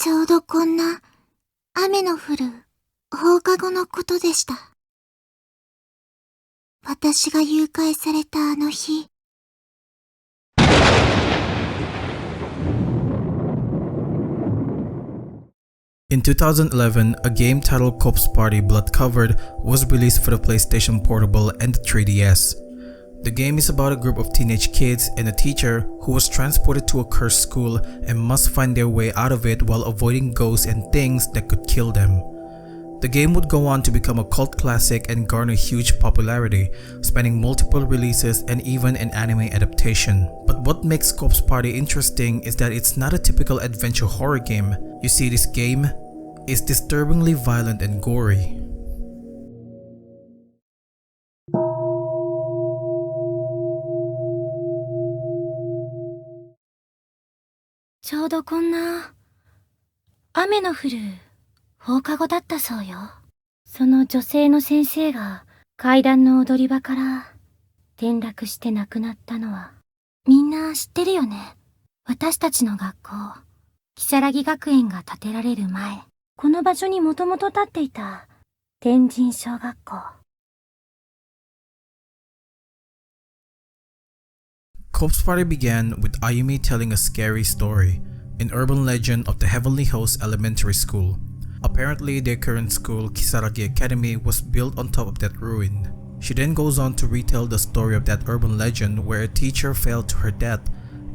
ちょうどこんな雨の降る放課後のことでした。私が誘拐されたあの日。In 2011, a game titled Corpse Party Blood Covered was released for the PlayStation Portable and the 3DS. The game is about a group of teenage kids and a teacher who was transported to a cursed school and must find their way out of it while avoiding ghosts and things that could kill them. The game would go on to become a cult classic and garner huge popularity, spanning multiple releases and even an anime adaptation. But what makes Corpse Party interesting is that it's not a typical adventure horror game. You see, this game is disturbingly violent and gory. ちょうどこんな雨の降る放課後だったそうよ。その女性の先生が階段の踊り場から転落して亡くなったのはみんな知ってるよね。私たちの学校、如月学園が建てられる前、この場所にもともと建っていた天神小学校。Corpse Party began with Ayumi telling a scary story, an urban legend of the Heavenly Host Elementary School. Apparently, their current school, Kisaragi Academy, was built on top of that ruin. She then goes on to retell the story of that urban legend where a teacher fell to her death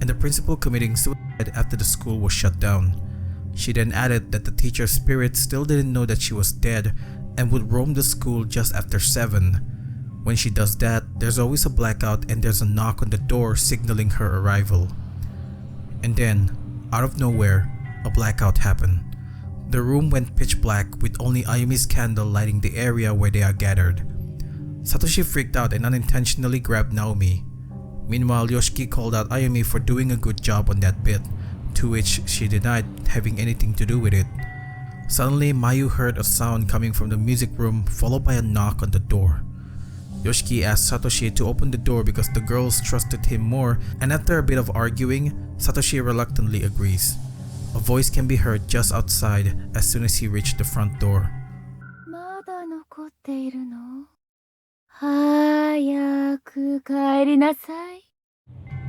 and the principal committing suicide after the school was shut down. She then added that the teacher's spirit still didn't know that she was dead and would roam the school just after 7. When she does that, there's always a blackout and there's a knock on the door signaling her arrival. And then, out of nowhere, a blackout happened. The room went pitch black with only Ayumi's candle lighting the area where they are gathered. Satoshi freaked out and unintentionally grabbed Naomi. Meanwhile, Yoshiki called out Ayumi for doing a good job on that bit, to which she denied having anything to do with it. Suddenly, Mayu heard a sound coming from the music room followed by a knock on the door. Yoshiki asked Satoshi to open the door because the girls trusted him more, and after a bit of arguing, Satoshi reluctantly agrees. A voice can be heard just outside as soon as he reached the front door.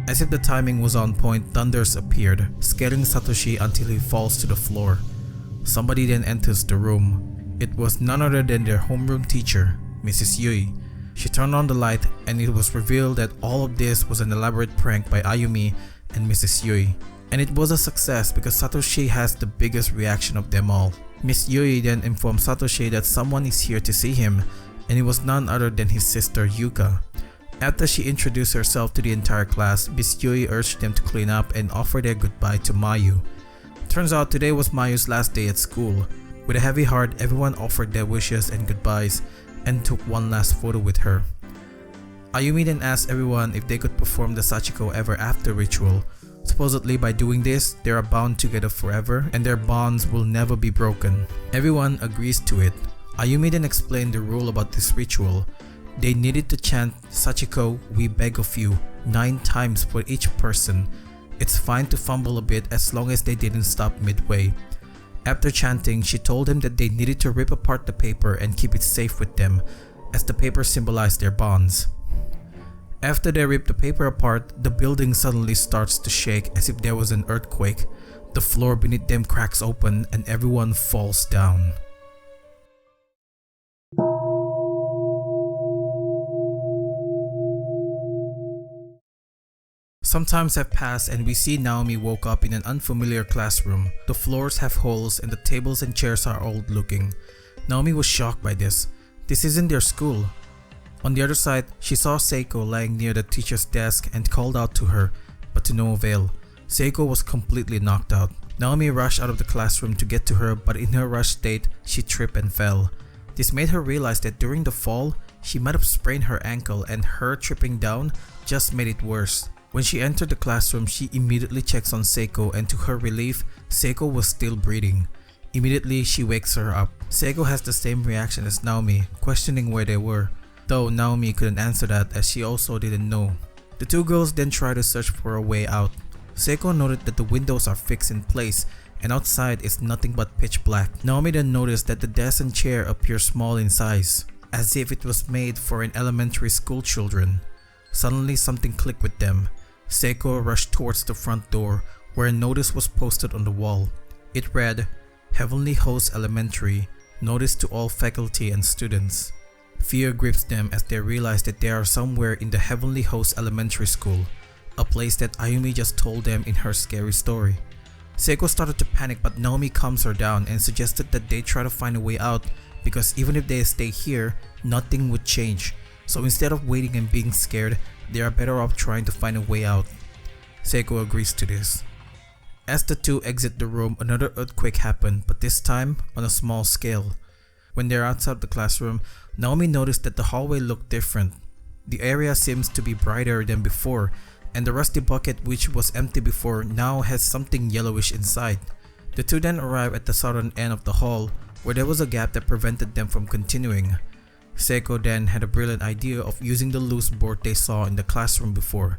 As if the timing was on point, thunders appeared, scaring Satoshi until he falls to the floor. Somebody then enters the room. It was none other than their homeroom teacher, Mrs. Yui. She turned on the light and it was revealed that all of this was an elaborate prank by Ayumi and Mrs. Yui. And it was a success because Satoshi has the biggest reaction of them all. Miss Yui then informed Satoshi that someone is here to see him, and it was none other than his sister Yuka. After she introduced herself to the entire class, Miss Yui urged them to clean up and offer their goodbye to Mayu. Turns out today was Mayu's last day at school. With a heavy heart, everyone offered their wishes and goodbyes and took one last photo with her. Ayumi then asked everyone if they could perform the Sachiko ever after ritual. Supposedly by doing this, they are bound together forever and their bonds will never be broken. Everyone agrees to it. Ayumi then explained the rule about this ritual. They needed to chant Sachiko, we beg of you, 9 times for each person. It's fine to fumble a bit as long as they didn't stop midway. After chanting, she told them that they needed to rip apart the paper and keep it safe with them, as the paper symbolized their bonds. After they rip the paper apart, the building suddenly starts to shake as if there was an earthquake. The floor beneath them cracks open and everyone falls down. Some time have passed and we see Naomi woke up in an unfamiliar classroom. The floors have holes and the tables and chairs are old looking. Naomi was shocked by this. This isn't their school. On the other side, she saw Seiko lying near the teacher's desk and called out to her, but to no avail. Seiko was completely knocked out. Naomi rushed out of the classroom to get to her, but in her rushed state, she tripped and fell. This made her realize that during the fall, she might have sprained her ankle and her tripping down just made it worse. When she entered the classroom, she immediately checks on Seiko and to her relief, Seiko was still breathing. Immediately, she wakes her up. Seiko has the same reaction as Naomi, questioning where they were, though Naomi couldn't answer that as she also didn't know. The two girls then try to search for a way out. Seiko noted that the windows are fixed in place and outside is nothing but pitch black. Naomi then noticed that the desk and chair appear small in size, as if it was made for an elementary school children. Suddenly something clicked with them. Seiko rushed towards the front door where a notice was posted on the wall. It read, "Heavenly Host Elementary, notice to all faculty and students." Fear grips them as they realize that they are somewhere in the Heavenly Host Elementary School, a place that Ayumi just told them in her scary story. Seiko started to panic, but Naomi calms her down and suggested that they try to find a way out because even if they stay here, nothing would change. So instead of waiting and being scared, they are better off trying to find a way out. Seiko agrees to this. As the two exit the room, another earthquake happened, but this time on a small scale. When they are outside the classroom, Naomi noticed that the hallway looked different. The area seems to be brighter than before, and the rusty bucket which was empty before now has something yellowish inside. The two then arrive at the southern end of the hall, where there was a gap that prevented them from continuing. Seiko then had a brilliant idea of using the loose board they saw in the classroom before.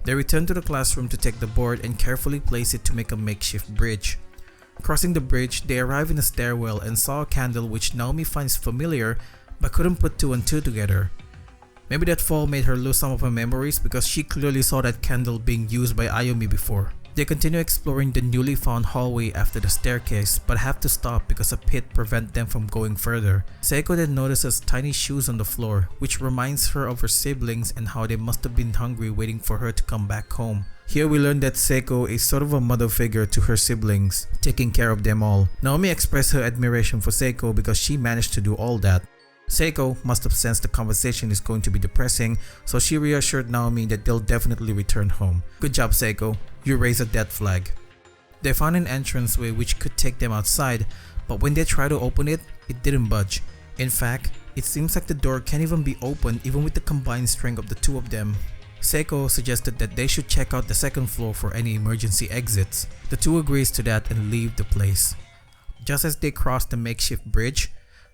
They returned to the classroom to take the board and carefully place it to make a makeshift bridge. Crossing the bridge, they arrive in a stairwell and saw a candle which Naomi finds familiar but couldn't put two and two together. Maybe that fall made her lose some of her memories because she clearly saw that candle being used by Ayumi before. They continue exploring the newly found hallway after the staircase but have to stop because a pit prevents them from going further. Seiko then notices tiny shoes on the floor, which reminds her of her siblings and how they must have been hungry waiting for her to come back home. Here we learn that Seiko is sort of a mother figure to her siblings, taking care of them all. Naomi expressed her admiration for Seiko because she managed to do all that. Seiko must have sensed the conversation is going to be depressing, so she reassured Naomi that they'll definitely return home. Good job, Seiko. You raised a death flag. They found an entranceway which could take them outside, but when they tried to open it, it didn't budge. In fact, it seems like the door can't even be opened even with the combined strength of the two of them. Seiko suggested that they should check out the second floor for any emergency exits. The two agrees to that and leave the place. Just as they cross the makeshift bridge,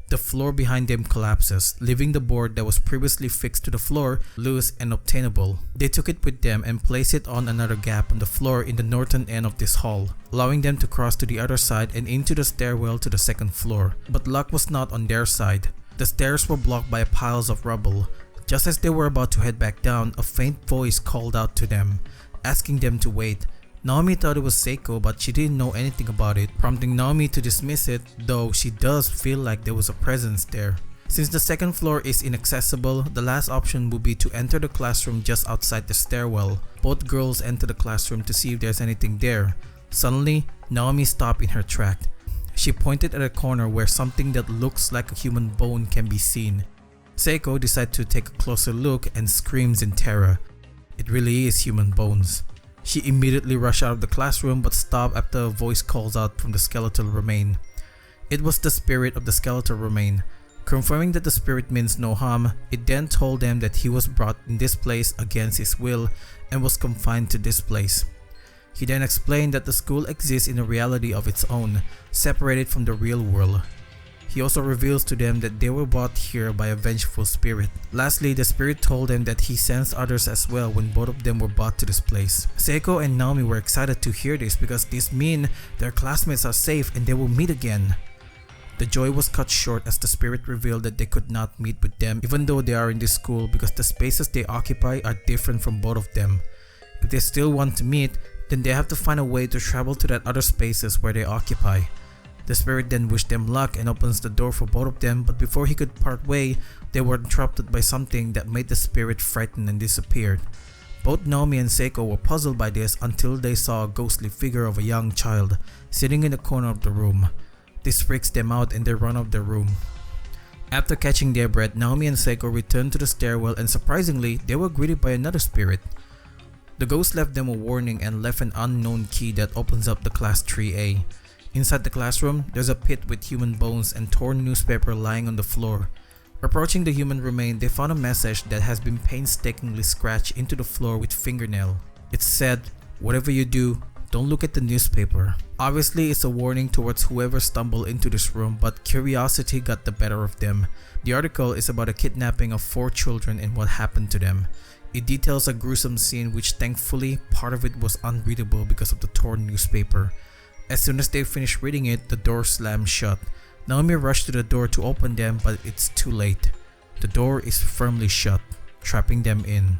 the floor behind them collapses, leaving the board that was previously fixed to the floor loose and obtainable. They took it with them and placed it on another gap on the floor in the northern end of this hall, allowing them to cross to the other side and into the stairwell to the second floor. But luck was not on their side. The stairs were blocked by piles of rubble. Just as they were about to head back down, a faint voice called out to them, asking them to wait. Naomi thought it was Seiko, but she didn't know anything about it, prompting Naomi to dismiss it, though she does feel like there was a presence there. Since the second floor is inaccessible, the last option would be to enter the classroom just outside the stairwell. Both girls enter the classroom to see if there's anything there. Suddenly, Naomi stopped in her track. She pointed at a corner where something that looks like a human bone can be seen. Seiko decides to take a closer look and screams in terror. It really is human bones. She immediately rushed out of the classroom but stopped after a voice calls out from the skeletal remain. It was the spirit of the skeletal remain. Confirming that the spirit means no harm, it then told them that he was brought in this place against his will and was confined to this place. He then explained that the school exists in a reality of its own, separated from the real world. He also reveals to them that they were brought here by a vengeful spirit. Lastly, the spirit told them that he sensed others as well when both of them were brought to this place. Seiko and Naomi were excited to hear this because this means their classmates are safe and they will meet again. The joy was cut short as the spirit revealed that they could not meet with them even though they are in this school because the spaces they occupy are different from both of them. If they still want to meet, then they have to find a way to travel to that other spaces where they occupy. The spirit then wished them luck and opens the door for both of them, but before he could part way, they were interrupted by something that made the spirit frightened and disappeared. Both Naomi and Seiko were puzzled by this until they saw a ghostly figure of a young child sitting in the corner of the room. This freaks them out and they run out of the room. After catching their breath, Naomi and Seiko returned to the stairwell and surprisingly, they were greeted by another spirit. The ghost left them a warning and left an unknown key that opens up the class 3A. Inside the classroom, there's a pit with human bones and torn newspaper lying on the floor. Approaching the human remain, they found a message that has been painstakingly scratched into the floor with fingernail. It said, "Whatever you do, don't look at the newspaper." Obviously, it's a warning towards whoever stumbled into this room, but curiosity got the better of them. The article is about a kidnapping of 4 children and what happened to them. It details a gruesome scene which thankfully part of it was unreadable because of the torn newspaper. As soon as they finished reading it, the door slammed shut. Naomi rushed to the door to open them, but it's too late. The door is firmly shut, trapping them in.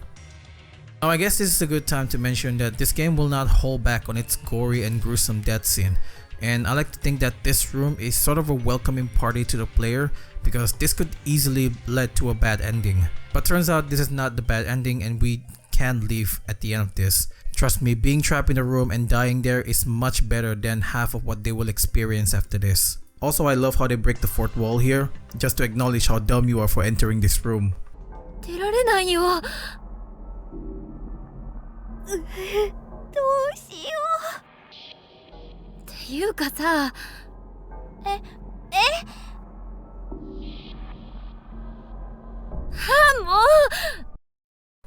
Now I guess this is a good time to mention that this game will not hold back on its gory and gruesome death scene, and I like to think that this room is sort of a welcoming party to the player because this could easily lead to a bad ending. But turns out this is not the bad ending and we can leave at the end of this. Trust me, being trapped in a room and dying there is much better than half of what they will experience after this. Also, I love how they break the fourth wall here, just to acknowledge how dumb you are for entering this room. 出られないよ。どうしよう。っていうかさ、はあもう。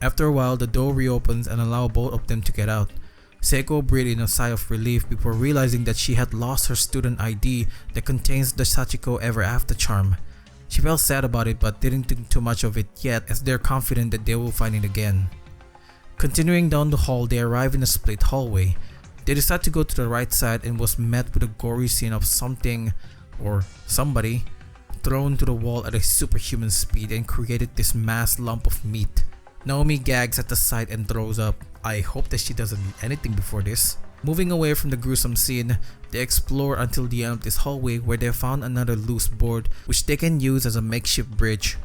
After a while, the door reopens and allows both of them to get out. Seiko breathed in a sigh of relief before realizing that she had lost her student ID that contains the Sachiko Ever After charm. She felt sad about it but didn't think too much of it yet as they're confident that they will find it again. Continuing down the hall, they arrive in a split hallway. They decide to go to the right side and was met with a gory scene of something or somebody thrown to the wall at a superhuman speed and created this mass lump of meat. Naomi gags at the sight and throws up. I hope that she doesn't eat anything before this. Moving away from the gruesome scene, they explore until the end of this hallway where they found another loose board which they can use as a makeshift bridge.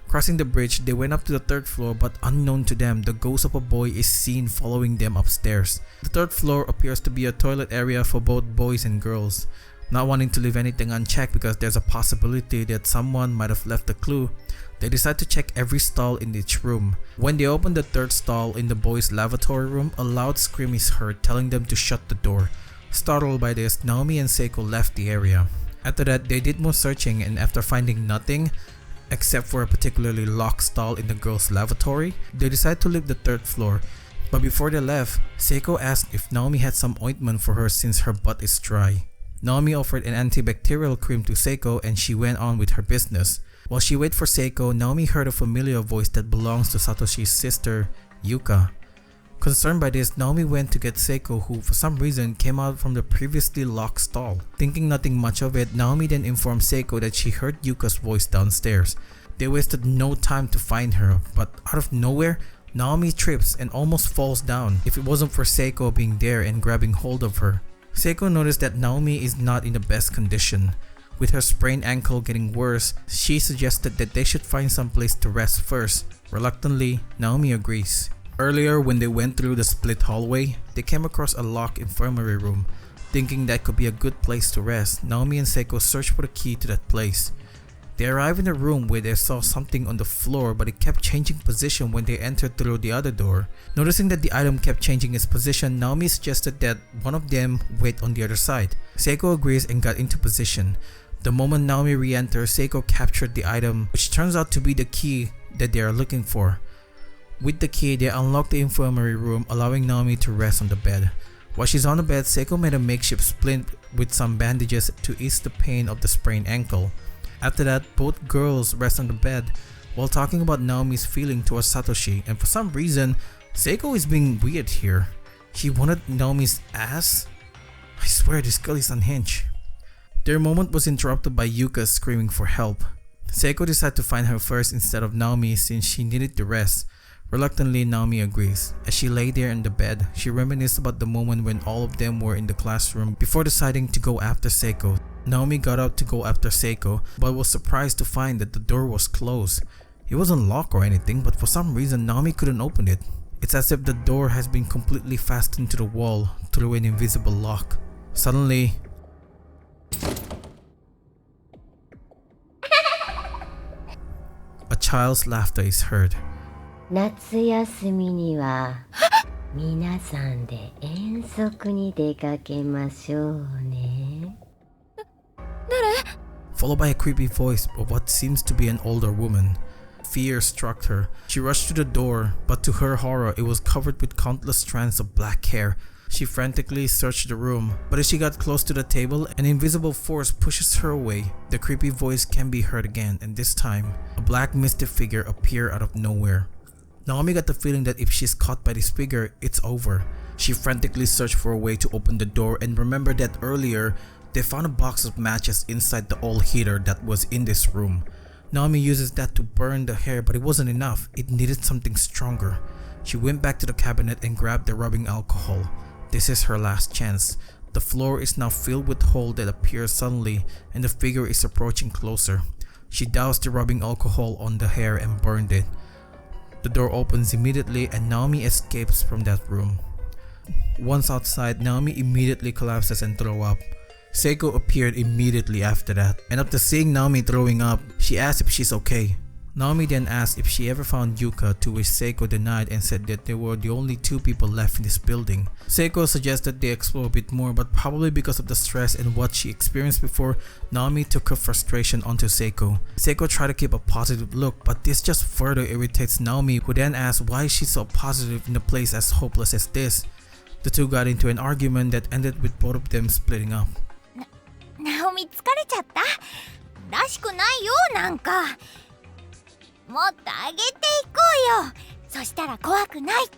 Crossing the bridge, they went up to the third floor, but unknown to them, the ghost of a boy is seen following them upstairs. The third floor appears to be a toilet area for both boys and girls. Not wanting to leave anything unchecked because there's a possibility that someone might have left a clue, they decide to check every stall in each room. When they open the third stall in the boys' lavatory room, a loud scream is heard telling them to shut the door. Startled by this, Naomi and Seiko left the area. After that, they did more searching, and after finding nothing, except for a particularly locked stall in the girls' lavatory, they decided to leave the third floor. But before they left, Seiko asked if Naomi had some ointment for her since her butt is dry. Naomi offered an antibacterial cream to Seiko and she went on with her business. While she waited for Seiko, Naomi heard a familiar voice that belongs to Satoshi's sister, Yuka. Concerned by this, Naomi went to get Seiko, who for some reason came out from the previously locked stall. Thinking nothing much of it, Naomi then informed Seiko that she heard Yuka's voice downstairs. They wasted no time to find her, but out of nowhere, Naomi trips and almost falls down if it wasn't for Seiko being there and grabbing hold of her. Seiko noticed that Naomi is not in the best condition. With her sprained ankle getting worse, she suggested that they should find some place to rest first. Reluctantly, Naomi agrees. Earlier, when they went through the split hallway, they came across a locked infirmary room. Thinking that could be a good place to rest, Naomi and Seiko searched for the key to that place. They arrived in a room where they saw something on the floor, but it kept changing position when they entered through the other door. Noticing that the item kept changing its position, Naomi suggested that one of them wait on the other side. Seiko agrees and got into position. The moment Naomi re-enters, Seiko captured the item, which turns out to be the key that they are looking for. With the key, they unlocked the infirmary room, allowing Naomi to rest on the bed. While she's on the bed, Seiko made a makeshift splint with some bandages to ease the pain of the sprained ankle. After that, both girls rest on the bed while talking about Naomi's feeling towards Satoshi, and for some reason, Seiko is being weird here. She wanted Naomi's ass? I swear this girl is unhinged. Their moment was interrupted by Yuka screaming for help. Seiko decided to find her first instead of Naomi since she needed to rest. Reluctantly, Naomi agrees. As she lay there in the bed, she reminisced about the moment when all of them were in the classroom before deciding to go after Seiko. Naomi got up to go after Seiko, but was surprised to find that the door was closed. It wasn't locked or anything, but for some reason Naomi couldn't open it. It's as if the door has been completely fastened to the wall through an invisible lock. Suddenly, a child's laughter is heard. 夏休みには皆さんで遠足に出かけましょうね。Followed by a creepy voice of what seems to be an older woman. Fear struck her. She rushed to the door, but to her horror, it was covered with countless strands of black hair. She frantically searched the room, but as she got close to the table, an invisible force pushes her away. The creepy voice can be heard again, and this time, a black misty figure appeared out of nowhere. Naomi got the feeling that if she's caught by this figure, it's over. She frantically searched for a way to open the door and remembered that earlier they found a box of matches inside the oil heater that was in this room. Naomi uses that to burn the hair, but it wasn't enough. It needed something stronger. She went back to the cabinet and grabbed the rubbing alcohol. This is her last chance. The floor is now filled with hole that appears suddenly and the figure is approaching closer. She doused the rubbing alcohol on the hair and burned it. The door opens immediately and Naomi escapes from that room. Once outside, Naomi immediately collapses and throws up. Seiko appeared immediately after that, and after seeing Naomi throwing up, she asked if she's okay. Naomi then asked if she ever found Yuka, to which Seiko denied and said that they were the only two people left in this building. Seiko suggested they explore a bit more, but probably because of the stress and what she experienced before, Naomi took her frustration onto Seiko. Seiko tried to keep a positive look, but this just further irritates Naomi, who then asks why she's so positive in a place as hopeless as this. The two got into an argument that ended with both of them splitting up. ナオミ疲れちゃった？らしくないよ、なんか。もっと上げていこうよ。そしたら怖くないって。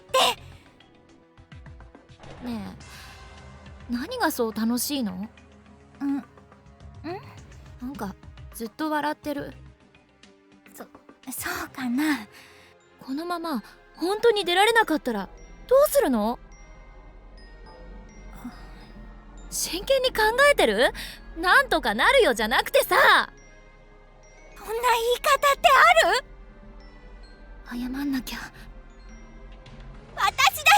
ねえ、何がそう楽しいの？なんかずっと笑ってる。そうかな。このまま本当に出られなかったらどうするの？真剣に考えてる？なんとかなるよじゃなくてさ。そんな言い方ってある？謝んなきゃ。私だ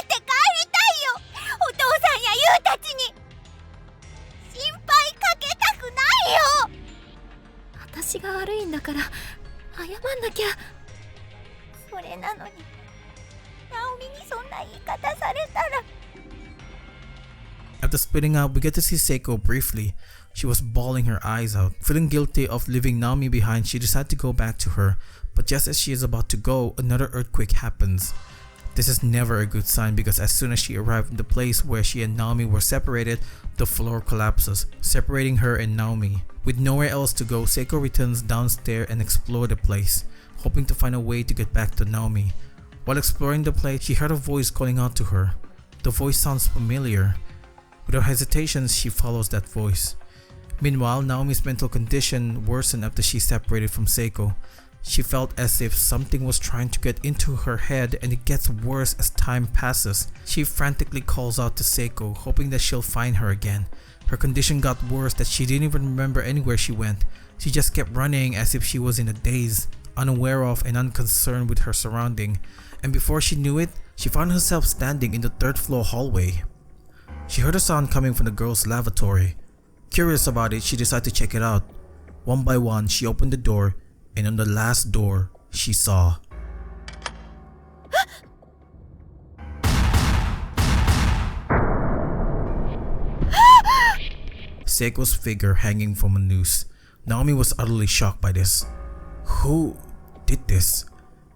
って帰りたいよ。お父さんやユウたちに心配かけたくないよ。私が悪いんだから謝んなきゃ。それなのにナオミにそんな言い方されたら。After spitting out, we get to see Seiko briefly. She was bawling her eyes out. Feeling guilty of leaving Naomi behind, she decided to go back to her. But just as she is about to go, another earthquake happens. This is never a good sign because as soon as she arrived in the place where she and Naomi were separated, the floor collapses, separating her and Naomi. With nowhere else to go, Seiko returns downstairs and explores the place, hoping to find a way to get back to Naomi. While exploring the place, she heard a voice calling out to her. The voice sounds familiar. Without hesitation, she follows that voice. Meanwhile, Naomi's mental condition worsened after she separated from Seiko. She felt as if something was trying to get into her head, and it gets worse as time passes. She frantically calls out to Seiko, hoping that she'll find her again. Her condition got worse that she didn't even remember anywhere she went. She just kept running as if she was in a daze, unaware of and unconcerned with her surrounding. And before she knew it, she found herself standing in the third floor hallway. She heard a sound coming from the girl's lavatory. Curious about it, she decided to check it out. One by one, she opened the door, and on the last door, she saw Seiko's figure hanging from a noose. Naomi was utterly shocked by this. Who did this?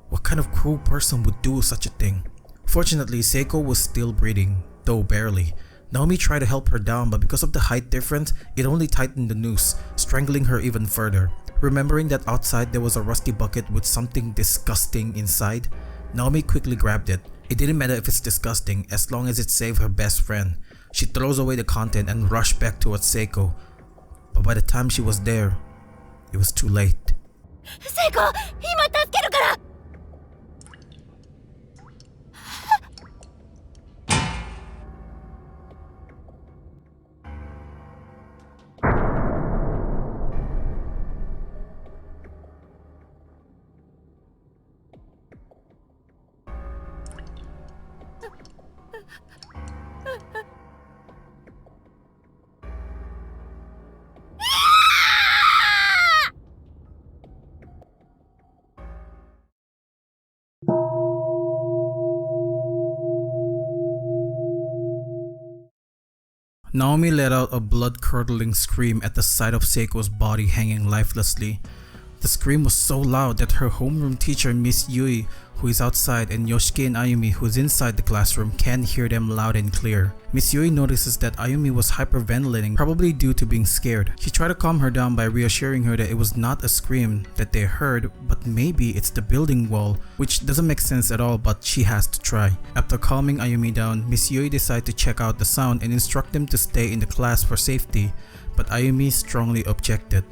What kind of cruel person would do such a thing? Fortunately, Seiko was still breathing, though barely. Naomi tried to help her down, but because of the height difference, it only tightened the noose, strangling her even further. Remembering that outside there was a rusty bucket with something disgusting inside, Naomi quickly grabbed it. It didn't matter if it's disgusting as long as it saved her best friend. She throws away the content and rushed back towards Seiko. But by the time she was there, it was too late. Seiko, 今助けるから。Naomi let out a blood-curdling scream at the sight of Seiko's body hanging lifelessly. The scream was so loud that her homeroom teacher Miss Yui, who is outside, and Yoshiki and Ayumi, who is inside the classroom, can hear them loud and clear. Miss Yui notices that Ayumi was hyperventilating, probably due to being scared. She tried to calm her down by reassuring her that it was not a scream that they heard, but maybe it's the building wall, which doesn't make sense at all, but she has to try. After calming Ayumi down, Miss Yui decides to check out the sound and instruct them to stay in the class for safety, but Ayumi strongly objected.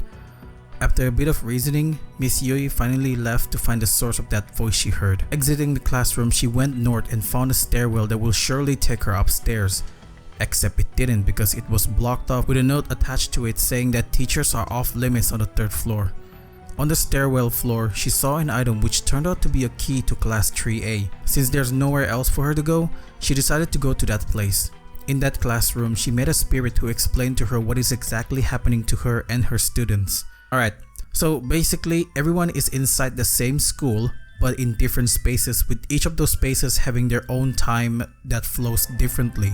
After a bit of reasoning, Miss Yui finally left to find the source of that voice she heard. Exiting the classroom, she went north and found a stairwell that will surely take her upstairs. Except it didn't, because it was blocked off with a note attached to it saying that teachers are off limits on the 3rd floor. On the stairwell floor, she saw an item which turned out to be a key to class 3A. Since there's nowhere else for her to go, she decided to go to that place. In that classroom, she met a spirit who explained to her what is exactly happening to her and her students. Alright, so basically everyone is inside the same school but in different spaces, with each of those spaces having their own time that flows differently.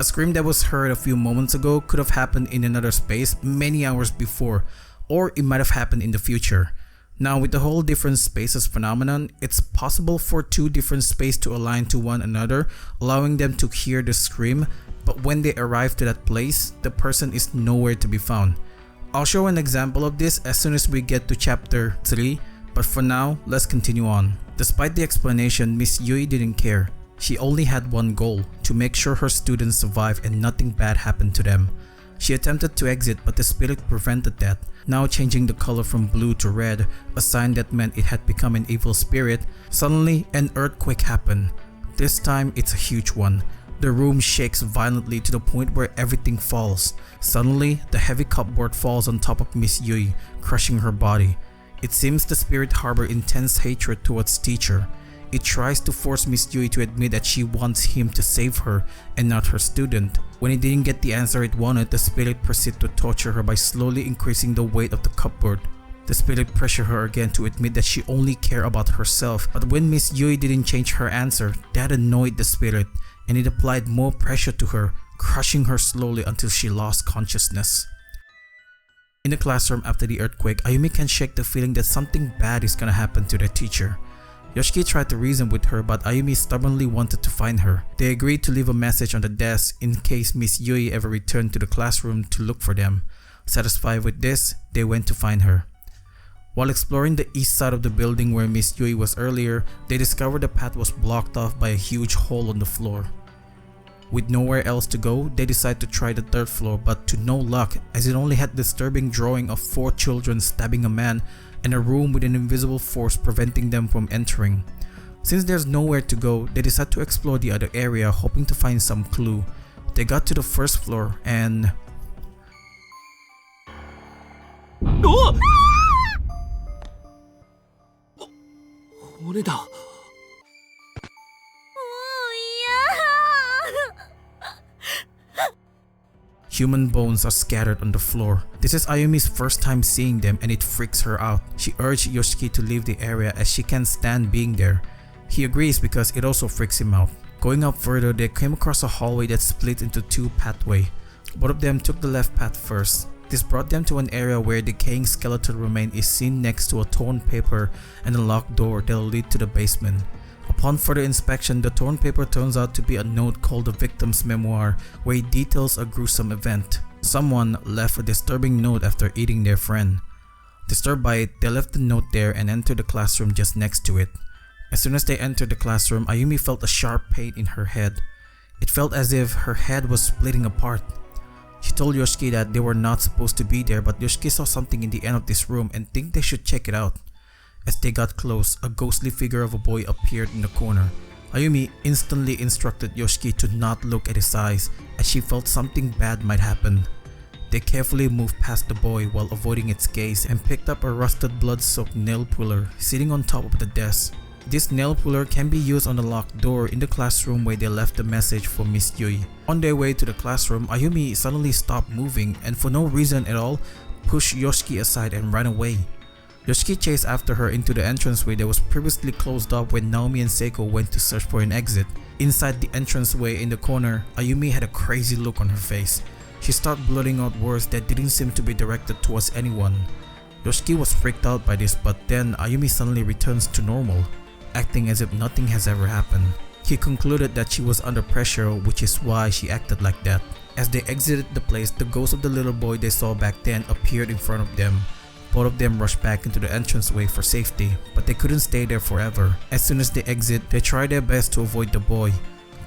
A scream that was heard a few moments ago could have happened in another space many hours before, or it might have happened in the future. Now with the whole different spaces phenomenon, it's possible for two different spaces to align to one another, allowing them to hear the scream, but when they arrive to that place, the person is nowhere to be found. I'll show an example of this as soon as we get to chapter 3, but for now, let's continue on. Despite the explanation, Miss Yui didn't care. She only had one goal, to make sure her students survive and nothing bad happened to them. She attempted to exit, but the spirit prevented that. Now changing the color from blue to red, a sign that meant it had become an evil spirit, suddenly an earthquake happened. This time it's a huge one. The room shakes violently to the point where everything falls. Suddenly, the heavy cupboard falls on top of Miss Yui, crushing her body. It seems the spirit harbor intense hatred towards teacher. It tries to force Miss Yui to admit that she wants him to save her and not her student. When it didn't get the answer it wanted, the spirit proceeded to torture her by slowly increasing the weight of the cupboard. The spirit pressured her again to admit that she only cared about herself, but when Miss Yui didn't change her answer, that annoyed the spirit, and it applied more pressure to her, crushing her slowly until she lost consciousness. In the classroom after the earthquake, Ayumi can shake the feeling that something bad is gonna happen to the teacher. Yoshiki tried to reason with her, but Ayumi stubbornly wanted to find her. They agreed to leave a message on the desk in case Miss Yui ever returned to the classroom to look for them. Satisfied with this, they went to find her. While exploring the east side of the building where Miss Yui was earlier, they discovered the path was blocked off by a huge hole on the floor. With nowhere else to go, they decided to try the 3rd floor, but to no luck, as it only had disturbing drawing of 4 children stabbing a man and a room with an invisible force preventing them from entering. Since there's nowhere to go, they decided to explore the other area, hoping to find some clue. They got to the 1st floor and... Oh! 骨だ。 Human bones are scattered on the floor. This is Ayumi's first time seeing them and it freaks her out. She urged Yoshiki to leave the area as she can't stand being there. He agrees because it also freaks him out. Going up further, they came across a hallway that split into 2 pathways. Both of them took the left path first. This brought them to an area where decaying skeletal remain is seen next to a torn paper and a locked door that will lead to the basement. Upon further inspection, the torn paper turns out to be a note called the victim's memoir, where it details a gruesome event. Someone left a disturbing note after eating their friend. Disturbed by it, they left the note there and entered the classroom just next to it. As soon as they entered the classroom, Ayumi felt a sharp pain in her head. It felt as if her head was splitting apart. She told Yoshiki that they were not supposed to be there, but Yoshiki saw something in the end of this room and think they should check it out. As they got close, a ghostly figure of a boy appeared in the corner. Ayumi instantly instructed Yoshiki to not look at his eyes, as she felt something bad might happen. They carefully moved past the boy while avoiding its gaze and picked up a rusted blood-soaked nail puller sitting on top of the desk. This nail puller can be used on the locked door in the classroom where they left the message for Miss Yui. On their way to the classroom, Ayumi suddenly stopped moving and for no reason at all, pushed Yoshiki aside and ran away. Yoshiki chased after her into the entranceway that was previously closed up when Naomi and Seiko went to search for an exit. Inside the entranceway in the corner, Ayumi had a crazy look on her face. She started blurting out words that didn't seem to be directed towards anyone. Yoshiki was freaked out by this, but then Ayumi suddenly returns to normal, acting as if nothing has ever happened. He concluded that she was under pressure, which is why she acted like that. As they exited the place, the ghost of the little boy they saw back then appeared in front of them. Both of them rushed back into the entranceway for safety, but they couldn't stay there forever. As soon as they exit, they try their best to avoid the boy,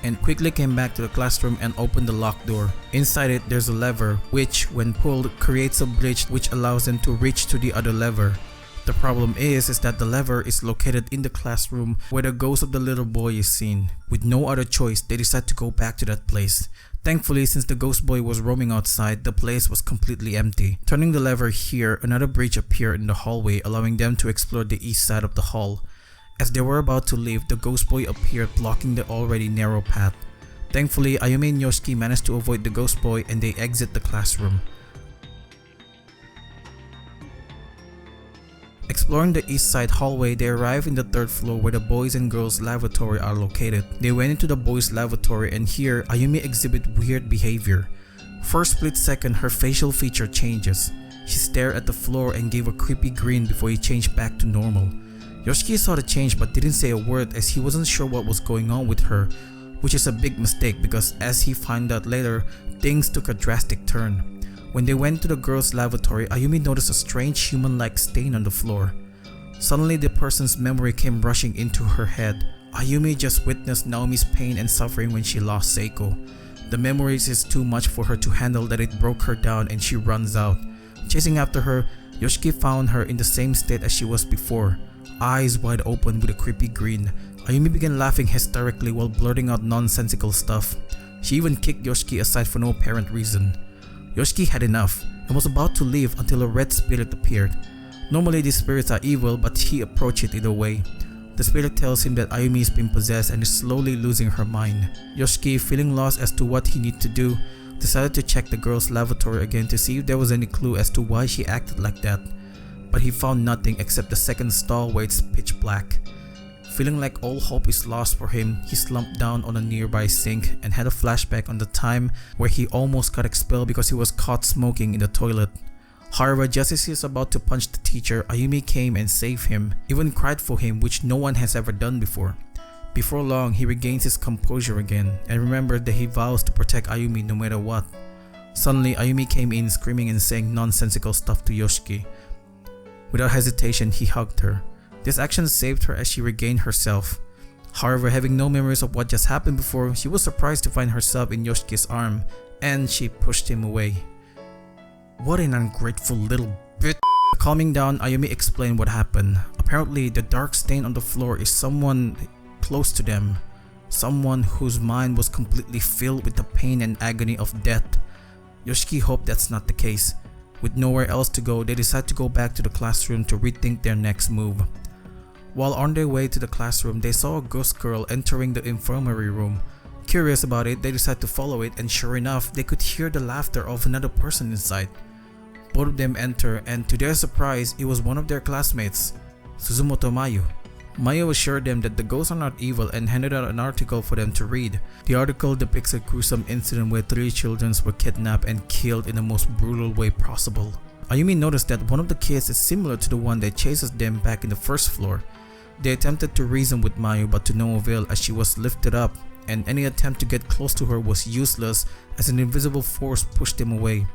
and quickly came back to the classroom and opened the locked door. Inside it, there's a lever, which when pulled creates a bridge which allows them to reach to the other lever. The problem is that the lever is located in the classroom where the ghost of the little boy is seen. With no other choice, they decide to go back to that place. Thankfully, since the ghost boy was roaming outside, the place was completely empty. Turning the lever here, another bridge appeared in the hallway, allowing them to explore the east side of the hall. As they were about to leave, the ghost boy appeared, blocking the already narrow path. Thankfully, Ayumi and Yoshiki managed to avoid the ghost boy and they exit the classroom. Exploring the east side hallway, they arrive in the third floor where the boys and girls lavatory are located. They went into the boys lavatory and here Ayumi exhibit weird behavior. For a split second, her facial feature changes. She stared at the floor and gave a creepy grin before he changed back to normal. Yoshiki saw the change but didn't say a word as he wasn't sure what was going on with her, which is a big mistake because as he found out later, things took a drastic turn. When they went to the girls' lavatory, Ayumi noticed a strange human-like stain on the floor. Suddenly, the person's memory came rushing into her head. Ayumi just witnessed Naomi's pain and suffering when she lost Seiko. The memories is too much for her to handle that it broke her down and she runs out. Chasing after her, Yoshiki found her in the same state as she was before, eyes wide open with a creepy grin. Ayumi began laughing hysterically while blurting out nonsensical stuff. She even kicked Yoshiki aside for no apparent reason. Yoshiki had enough and was about to leave until a red spirit appeared. Normally these spirits are evil, but he approached it either way. The spirit tells him that Ayumi is being possessed and is slowly losing her mind. Yoshiki, feeling lost as to what he needed to do, decided to check the girls' lavatory again to see if there was any clue as to why she acted like that. But he found nothing except the second stall where it's pitch black. Feeling like all hope is lost for him, he slumped down on a nearby sink and had a flashback on the time where he almost got expelled because he was caught smoking in the toilet. However, just as he was about to punch the teacher, Ayumi came and saved him, even cried for him, which no one has ever done before. Before long, he regains his composure again and remembered that he vows to protect Ayumi no matter what. Suddenly, Ayumi came in screaming and saying nonsensical stuff to Yoshiki. Without hesitation, he hugged her. This action saved her as she regained herself. However, having no memories of what just happened before, she was surprised to find herself in Yoshiki's arm, and she pushed him away. What an ungrateful little bitch. Calming down, Ayumi explained what happened. Apparently, the dark stain on the floor is someone close to them. Someone whose mind was completely filled with the pain and agony of death. Yoshiki hoped that's not the case. With nowhere else to go, they decide to go back to the classroom to rethink their next move. While on their way to the classroom, they saw a ghost girl entering the infirmary room. Curious about it, they decided to follow it, and sure enough, they could hear the laughter of another person inside. Both of them enter, and to their surprise, it was one of their classmates, Suzumoto Mayu. Mayu assured them that the ghosts are not evil and handed out an article for them to read. The article depicts a gruesome incident where 3 children were kidnapped and killed in the most brutal way possible. Ayumi noticed that one of the kids is similar to the one that chases them back in the first floor. They attempted to reason with Mayu but to no avail as she was lifted up, and any attempt to get close to her was useless as an invisible force pushed them away.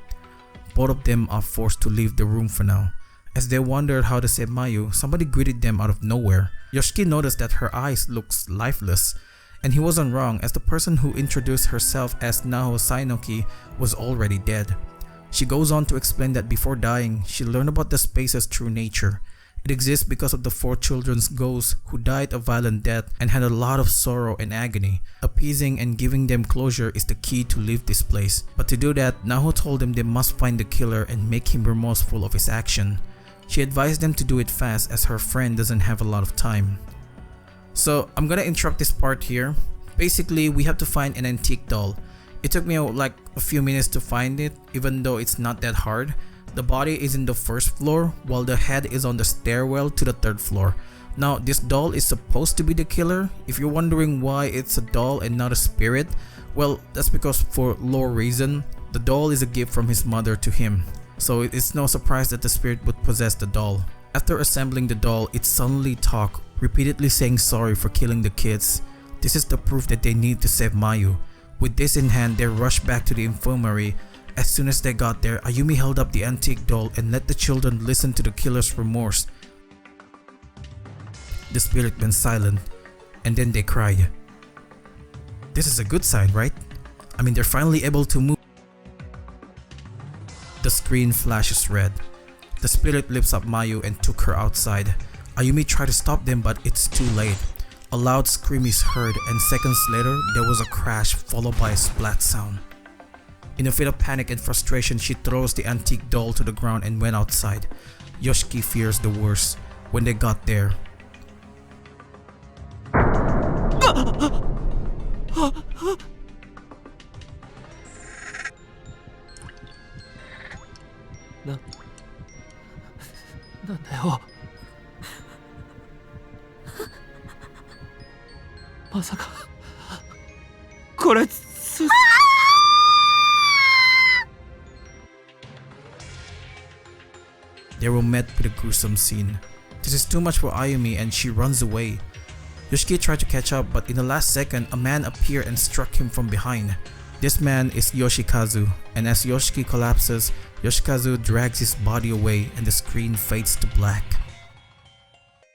Both of them are forced to leave the room for now. As they wondered how to save Mayu, somebody greeted them out of nowhere. Yoshiki noticed that her eyes looked lifeless, and he wasn't wrong as the person who introduced herself as Naho Sainoki was already dead. She goes on to explain that before dying, she learned about the space's true nature. It exists because of the 4 children's ghosts who died a violent death and had a lot of sorrow and agony. Appeasing and giving them closure is the key to leave this place. But to do that, Naho told them they must find the killer and make him remorseful of his action. She advised them to do it fast as her friend doesn't have a lot of time. So I'm gonna interrupt this part here. Basically, we have to find an antique doll. It took me like a few minutes to find it, even though it's not that hard. The body is in the first floor while the head is on the stairwell to the 3rd floor. Now this doll is supposed to be the killer. If you're wondering why it's a doll and not a spirit, well, that's because for lore reason, the doll is a gift from his mother to him. so it is no surprise that the spirit would possess the doll. After assembling the doll, it suddenly talked, repeatedly saying sorry for killing the kids. This is the proof that they need to save Mayu. With this in hand, they rushed back to the infirmary. As soon as they got there, Ayumi held up the antique doll and let the children listen to the killer's remorse. The spirit went silent, and then they cried. This is a good sign, right? I mean, they're finally able to move. The screen flashes red. The spirit lifts up Mayu and took her outside. Ayumi tried to stop them, but it's too late. A loud scream is heard, and seconds later, there was a crash followed by a splat sound. In a fit of panic and frustration, she throws the antique doll to the ground and went outside. Yoshiki fears the worst. When they got there,なんだよ。まさかこれthey were met with a gruesome scene. This is too much for Ayumi and she runs away. Yoshiki tried to catch up, but in the last second, a man appeared and struck him from behind. This man is Yoshikazu, and as Yoshiki collapses, Yoshikazu drags his body away and the screen fades to black.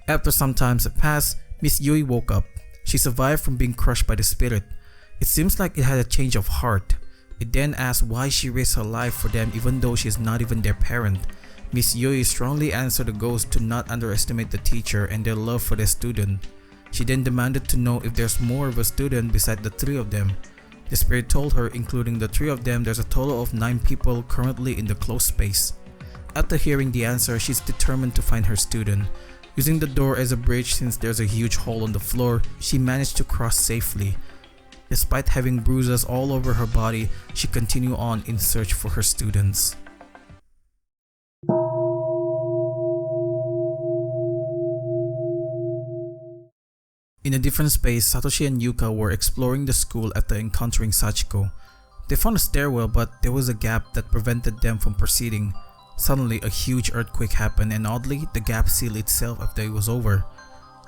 After some time had passed, Miss Yui woke up. She survived from being crushed by the spirit. It seems like it had a change of heart. It then asked why she risked her life for them even though she is not even their parent. Miss Yui strongly answered the ghost to not underestimate the teacher and their love for their student. She then demanded to know if there's more of a student beside the three of them. The spirit told her, including the three of them, there's a total of 9 people currently in the closed space. After hearing the answer, she's determined to find her student. Using the door as a bridge since there's a huge hole on the floor, she managed to cross safely. Despite having bruises all over her body, she continued on in search for her students. In a different space, Satoshi and Yuka were exploring the school after encountering Sachiko. They found a stairwell, but there was a gap that prevented them from proceeding. Suddenly, a huge earthquake happened and oddly, the gap sealed itself after it was over.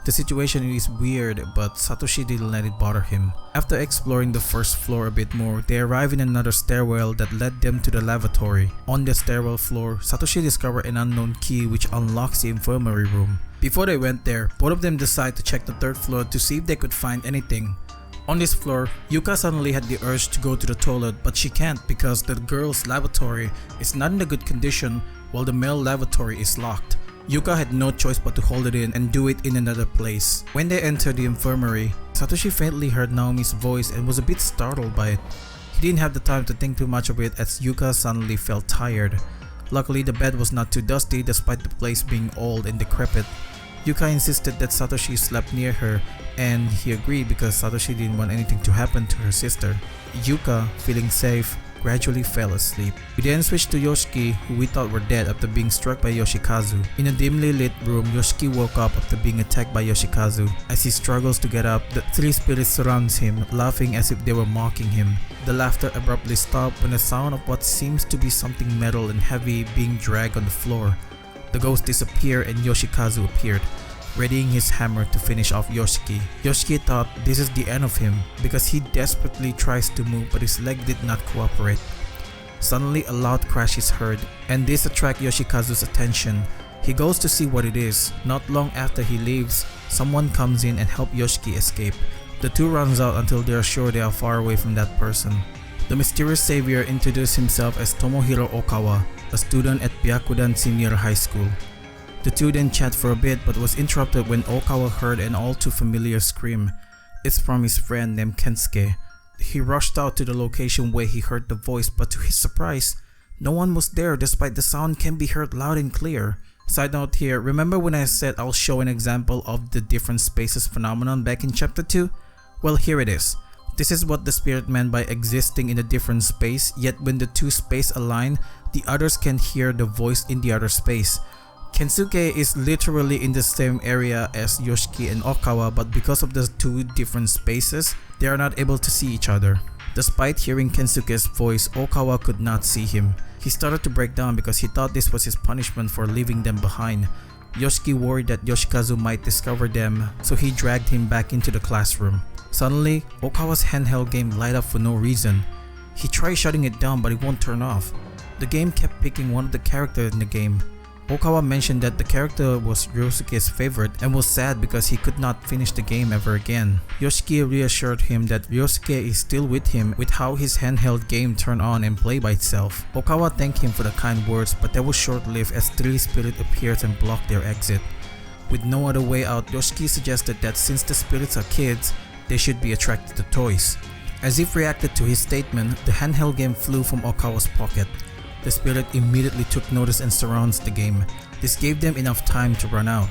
The situation is weird, but Satoshi didn't let it bother him. After exploring the first floor a bit more, they arrive in another stairwell that led them to the lavatory. On the stairwell floor, Satoshi discovered an unknown key which unlocks the infirmary room. Before they went there, both of them decide to check the third floor to see if they could find anything. On this floor, Yuka suddenly had the urge to go to the toilet, but she can't because the girls' lavatory is not in a good condition while the male lavatory is locked. Yuka had no choice but to hold it in and do it in another place. When they entered the infirmary, Satoshi faintly heard Naomi's voice and was a bit startled by it. He didn't have the time to think too much of it as Yuka suddenly felt tired. Luckily, the bed was not too dusty despite the place being old and decrepit. Yuka insisted that Satoshi slept near her, and he agreed because Satoshi didn't want anything to happen to her sister. Yuka, feeling safe, gradually fell asleep. We then switched to Yoshiki, who we thought were dead after being struck by Yoshikazu. In a dimly lit room, Yoshiki woke up after being attacked by Yoshikazu. As he struggles to get up, the three spirits surrounds him, laughing as if they were mocking him. The laughter abruptly stopped when the sound of what seems to be something metal and heavy being dragged on the floor. The ghost disappeared and Yoshikazu appeared, readying his hammer to finish off Yoshiki. Yoshiki thought this is the end of him because he desperately tries to move but his leg did not cooperate. Suddenly a loud crash is heard and this attracts Yoshikazu's attention. He goes to see what it is. Not long after he leaves, someone comes in and helps Yoshiki escape. The two runs out until they are sure they are far away from that person. The mysterious savior introduced himself as Tomohiro Okawa, a student at Byakudan Senior High School. The two then chat for a bit but was interrupted when Okawa heard an all too familiar scream. It's from his friend named Kensuke. He rushed out to the location where he heard the voice, but to his surprise, no one was there despite the sound can be heard loud and clear. Side note here, remember when I said I'll show an example of the different spaces phenomenon back in chapter 2? Well, here it is. This is what the spirit meant by existing in a different space, yet when the two spaces align, the others can hear the voice in the other space. Kensuke is literally in the same area as Yoshiki and Okawa, but because of the two different spaces, they are not able to see each other. Despite hearing Kensuke's voice, Okawa could not see him. He started to break down because he thought this was his punishment for leaving them behind. Yoshiki worried that Yoshikazu might discover them, so he dragged him back into the classroom. Suddenly, Okawa's handheld game light up for no reason. He tried shutting it down but it won't turn off. The game kept picking one of the characters in the game. Okawa mentioned that the character was Ryosuke's favorite and was sad because he could not finish the game ever again. Yoshiki reassured him that Ryosuke is still with him with how his handheld game turned on and play by itself. Okawa thanked him for the kind words, but that was short-lived as three spirits appeared and blocked their exit. With no other way out, Yoshiki suggested that since the spirits are kids, they should be attracted to toys. As if reacted to his statement, the handheld game flew from Okawa's pocket. The spirit immediately took notice and surrounds the game. This gave them enough time to run out.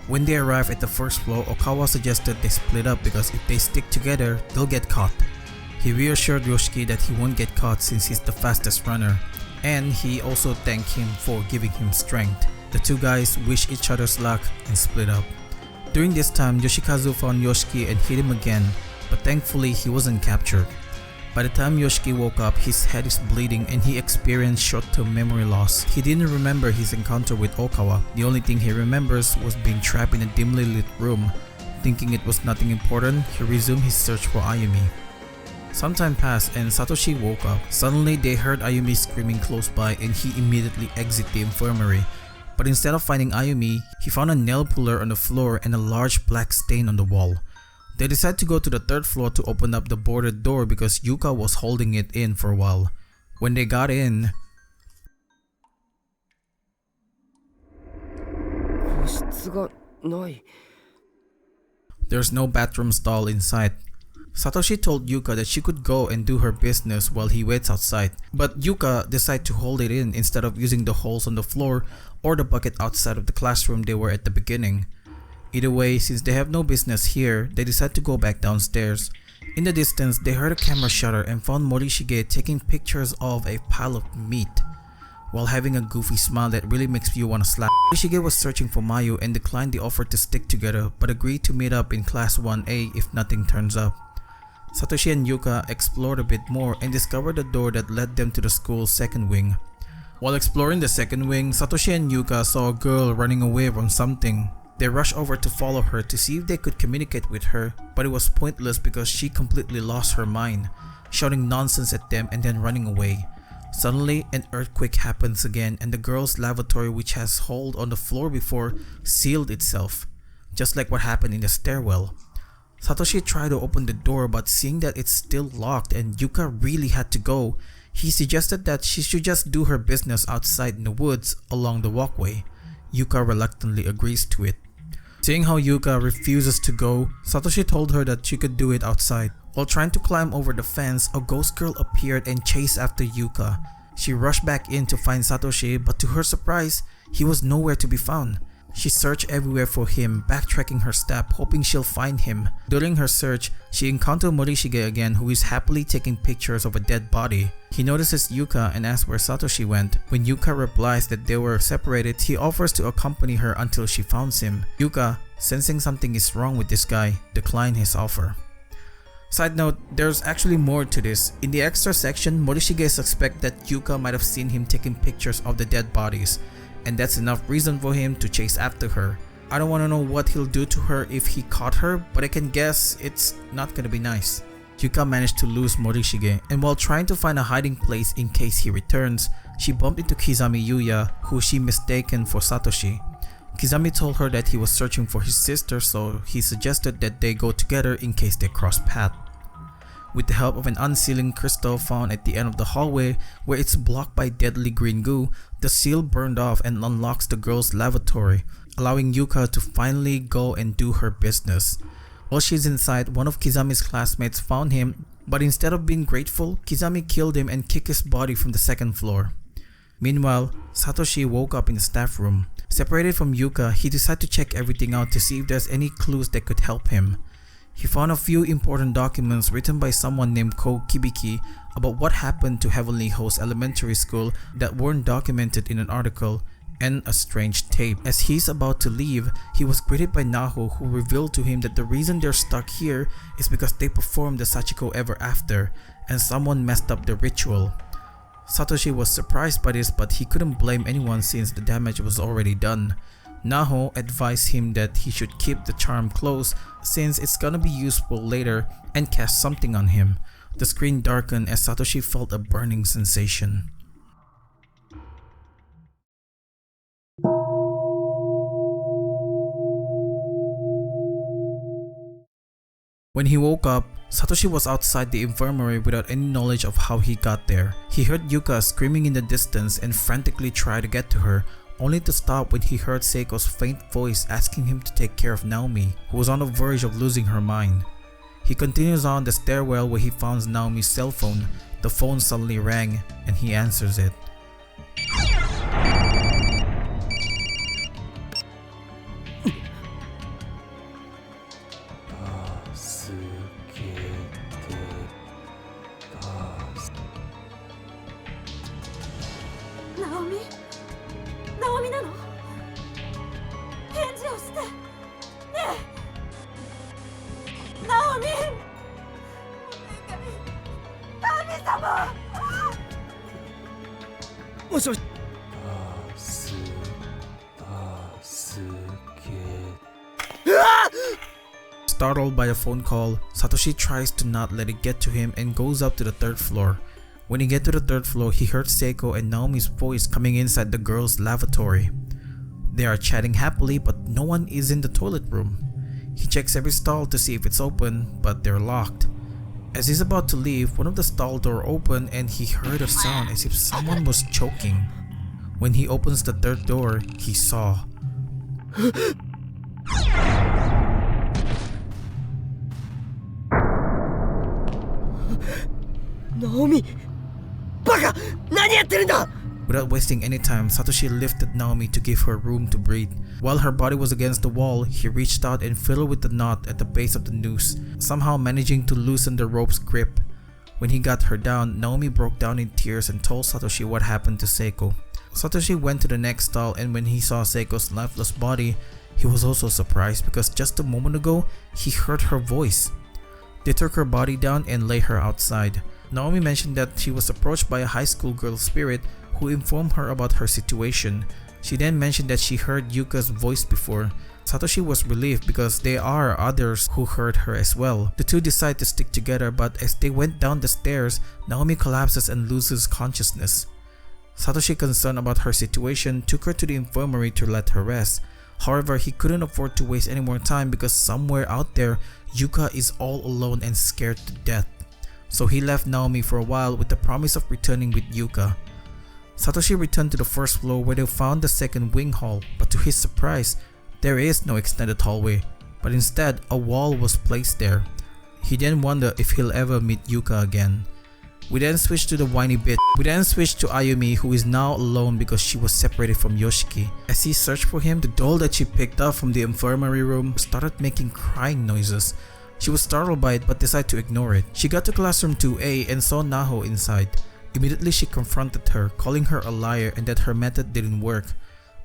When they arrived at the first floor, Okawa suggested they split up because if they stick together, they'll get caught. He reassured Yoshiki that he won't get caught since he's the fastest runner, and he also thanked him for giving him strength. The two guys wished each other's luck and split up. During this time, Yoshikazu found Yoshiki and hit him again, but thankfully he wasn't captured. By the time Yoshiki woke up, his head is bleeding and he experienced short-term memory loss. He didn't remember his encounter with Okawa. The only thing he remembers was being trapped in a dimly lit room. Thinking it was nothing important, he resumed his search for Ayumi. Some time passed and Satoshi woke up. Suddenly they heard Ayumi screaming close by and he immediately exited the infirmary. But instead of finding Ayumi, he found a nail puller on the floor and a large black stain on the wall. They decided to go to the third floor to open up the boarded door because Yuka was holding it in for a while. When they got in, 個室がない。 there's no bathroom stall in sight. Satoshi told Yuka that she could go and do her business while he waits outside, but Yuka decided to hold it in instead of using the holes on the floor or the bucket outside of the classroom they were at the beginning. Either way, since they have no business here, they decide to go back downstairs. In the distance, they heard a camera shutter and found Morishige taking pictures of a pile of meat while having a goofy smile that really makes you want to slap. Morishige was searching for Mayu and declined the offer to stick together but agreed to meet up in class 1A if nothing turns up. Satoshi and Yuka explored a bit more and discovered a door that led them to the school's second wing. While exploring the second wing, Satoshi and Yuka saw a girl running away from something. They rushed over to follow her to see if they could communicate with her, but it was pointless because she completely lost her mind, shouting nonsense at them and then running away. Suddenly, an earthquake happens again and the girl's lavatory, which has hole on the floor before, sealed itself, just like what happened in the stairwell. Satoshi tried to open the door but seeing that it's still locked and Yuka really had to go, he suggested that she should just do her business outside in the woods along the walkway. Yuka reluctantly agrees to it. Seeing how Yuka refuses to go, Satoshi told her that she could do it outside. While trying to climb over the fence, a ghost girl appeared and chased after Yuka. She rushed back in to find Satoshi, but to her surprise, he was nowhere to be found. She searched everywhere for him, backtracking her step, hoping she'll find him. During her search, she encountered Morishige again, who is happily taking pictures of a dead body. He notices Yuka and asks where Satoshi went. When Yuka replies that they were separated, he offers to accompany her until she finds him. Yuka, sensing something is wrong with this guy, declined his offer. Side note, there's actually more to this. In the extra section, Morishige suspects that Yuka might have seen him taking pictures of the dead bodies, and that's enough reason for him to chase after her. I don't want to know what he'll do to her if he caught her, but I can guess it's not gonna be nice. Yuka managed to lose Morishige, and while trying to find a hiding place in case he returns, she bumped into Kizami Yuya, who she mistaken for Satoshi. Kizami told her that he was searching for his sister, so he suggested that they go together in case they cross paths. With the help of an unsealing crystal found at the end of the hallway where it's blocked by deadly green goo, the seal burned off and unlocks the girl's lavatory, allowing Yuka to finally go and do her business. While she's inside, one of Kizami's classmates found him, but instead of being grateful, Kizami killed him and kicked his body from the second floor. Meanwhile, Satoshi woke up in the staff room. Separated from Yuka, he decided to check everything out to see if there's any clues that could help him. He found a few important documents written by someone named Ko Kibiki about what happened to Heavenly Host Elementary School that weren't documented in an article, and a strange tape. As he's about to leave, he was greeted by Naho, who revealed to him that the reason they're stuck here is because they performed the Sachiko Ever After and someone messed up the ritual. Satoshi was surprised by this, but he couldn't blame anyone since the damage was already done. Naho advised him that he should keep the charm close since it's gonna be useful later, and cast something on him. The screen darkened as Satoshi felt a burning sensation. When he woke up, Satoshi was outside the infirmary without any knowledge of how he got there. He heard Yuka screaming in the distance and frantically tried to get to her, only to stop when he heard Seiko's faint voice asking him to take care of Naomi, who was on the verge of losing her mind. He continues on the stairwell where he finds Naomi's cell phone. The phone suddenly rang and he answers it. Startled by the phone call, Satoshi tries to not let it get to him and goes up to the 3rd floor. When he gets to the 3rd floor, he heard Seiko and Naomi's voice coming inside the girls' lavatory. They are chatting happily, but no one is in the toilet room. He checks every stall to see if it's open, but they're locked. As he's about to leave, one of the stall doors opened and he heard a sound as if someone was choking. When he opens the 3rd door, he saw Naomi! Baka! Nani yatteru nda! Without wasting any time, Satoshi lifted Naomi to give her room to breathe. While her body was against the wall, he reached out and fiddled with the knot at the base of the noose, somehow managing to loosen the rope's grip. When he got her down, Naomi broke down in tears and told Satoshi what happened to Seiko. Satoshi went to the next stall, and when he saw Seiko's lifeless body, he was also surprised because just a moment ago, he heard her voice. They took her body down and laid her outside. Naomi mentioned that she was approached by a high school girl spirit who informed her about her situation. She then mentioned that she heard Yuka's voice before. Satoshi was relieved because there are others who heard her as well. The two decide to stick together, but as they went down the stairs, Naomi collapses and loses consciousness. Satoshi, concerned about her situation, took her to the infirmary to let her rest. However, he couldn't afford to waste any more time because somewhere out there, Yuka is all alone and scared to death. So he left Naomi for a while with the promise of returning with Yuka. Satoshi returned to the 1st floor where they found the 2nd wing hall, but to his surprise, there is no extended hallway, but instead a wall was placed there. He then wondered if he'll ever meet Yuka again. We then switch to the whiny bitch. We then switch to Ayumi, who is now alone because she was separated from Yoshiki. As he searched for him, the doll that she picked up from the infirmary room started making crying noises. She was startled by it but decided to ignore it. She got to classroom 2A and saw Naho inside. Immediately she confronted her, calling her a liar and that her method didn't work.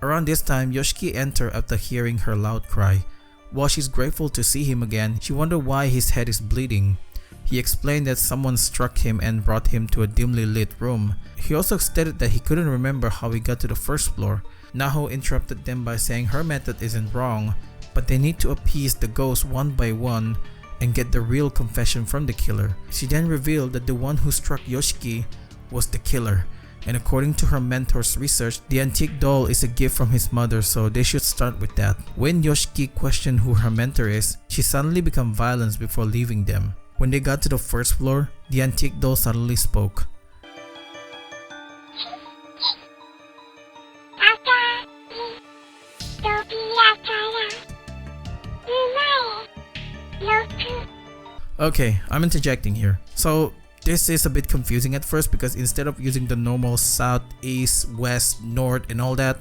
Around this time, Yoshiki entered after hearing her loud cry. While she's grateful to see him again, she wondered why his head is bleeding. He explained that someone struck him and brought him to a dimly lit room. He also stated that he couldn't remember how he got to the 1st floor. Naho interrupted them by saying her method isn't wrong, but they need to appease the ghosts one by one and get the real confession from the killer. She then revealed that the one who struck Yoshiki was the killer, and according to her mentor's research, the antique doll is a gift from his mother, so they should start with that. When Yoshiki questioned who her mentor is, she suddenly became violent before leaving them. When they got to the 1st floor, the antique doll suddenly spoke. Okay, I'm interjecting here. So this is a bit confusing at first because instead of using the normal south, east, west, north and all that,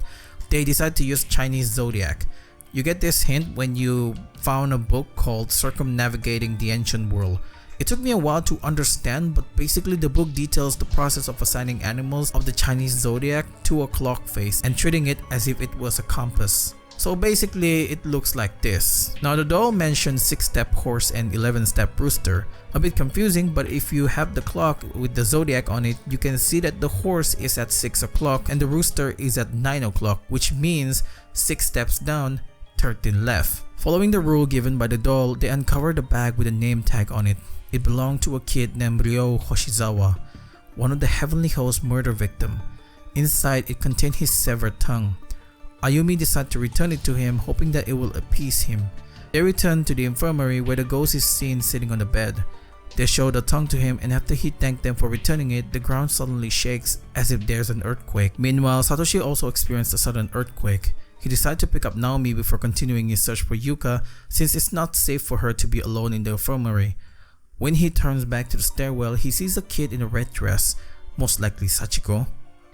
they decided to use Chinese zodiac. You get this hint when you found a book called Circumnavigating the Ancient World. It took me a while to understand, but basically the book details the process of assigning animals of the Chinese zodiac to a clock face and treating it as if it was a compass. So basically, it looks like this. Now the doll mentioned 6-step horse and 11-step rooster. A bit confusing, but if you have the clock with the zodiac on it, you can see that the horse is at 6 o'clock and the rooster is at 9 o'clock, which means 6 steps down, 13 left. Following the rule given by the doll, they uncovered a bag with a name tag on it. It belonged to a kid named Ryo Hoshizawa, one of the Heavenly Host murder victim. Inside, it contained his severed tongue. Ayumi decided to return it to him, hoping that it will appease him. They return to the infirmary where the ghost is seen sitting on the bed. They show the tongue to him, and after he thanked them for returning it, the ground suddenly shakes as if there's an earthquake. Meanwhile, Satoshi also experienced a sudden earthquake. He decided to pick up Naomi before continuing his search for Yuka, since it's not safe for her to be alone in the infirmary. When he turns back to the stairwell, he sees a kid in a red dress, most likely Sachiko.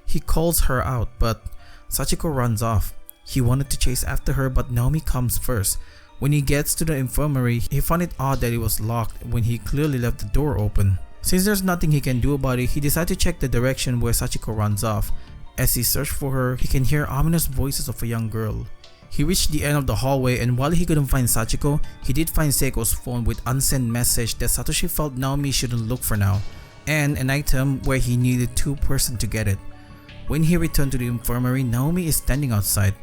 He calls her out, but Sachiko runs off. He wanted to chase after her, but Naomi comes first. When he gets to the infirmary, he found it odd that it was locked when he clearly left the door open. Since there's nothing he can do about it, he decides to check the direction where Sachiko runs off. As he searched for her, he can hear ominous voices of a young girl. He reached the end of the hallway, and while he couldn't find Sachiko, he did find Seiko's phone with unsent message that Satoshi felt Naomi shouldn't look for now, and an item where he needed 2 persons to get it. When he returned to the infirmary, Naomi is standing outside.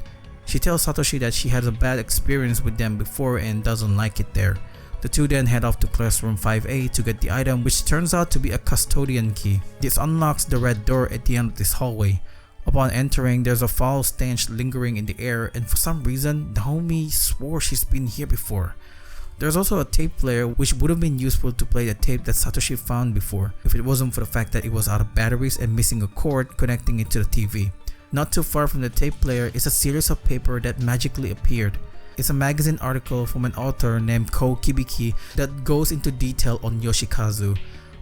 She tells Satoshi that she had a bad experience with them before and doesn't like it there. The two then head off to classroom 5A to get the item, which turns out to be a custodian key. This unlocks the red door at the end of this hallway. Upon entering, there's a foul stench lingering in the air, and for some reason, Naomi swore she's been here before. There's also a tape player, which would have been useful to play the tape that Satoshi found before, if it wasn't for the fact that it was out of batteries and missing a cord connecting it to the TV. Not too far from the tape player is a series of paper that magically appeared. It's a magazine article from an author named Ko Kibiki that goes into detail on Yoshikazu,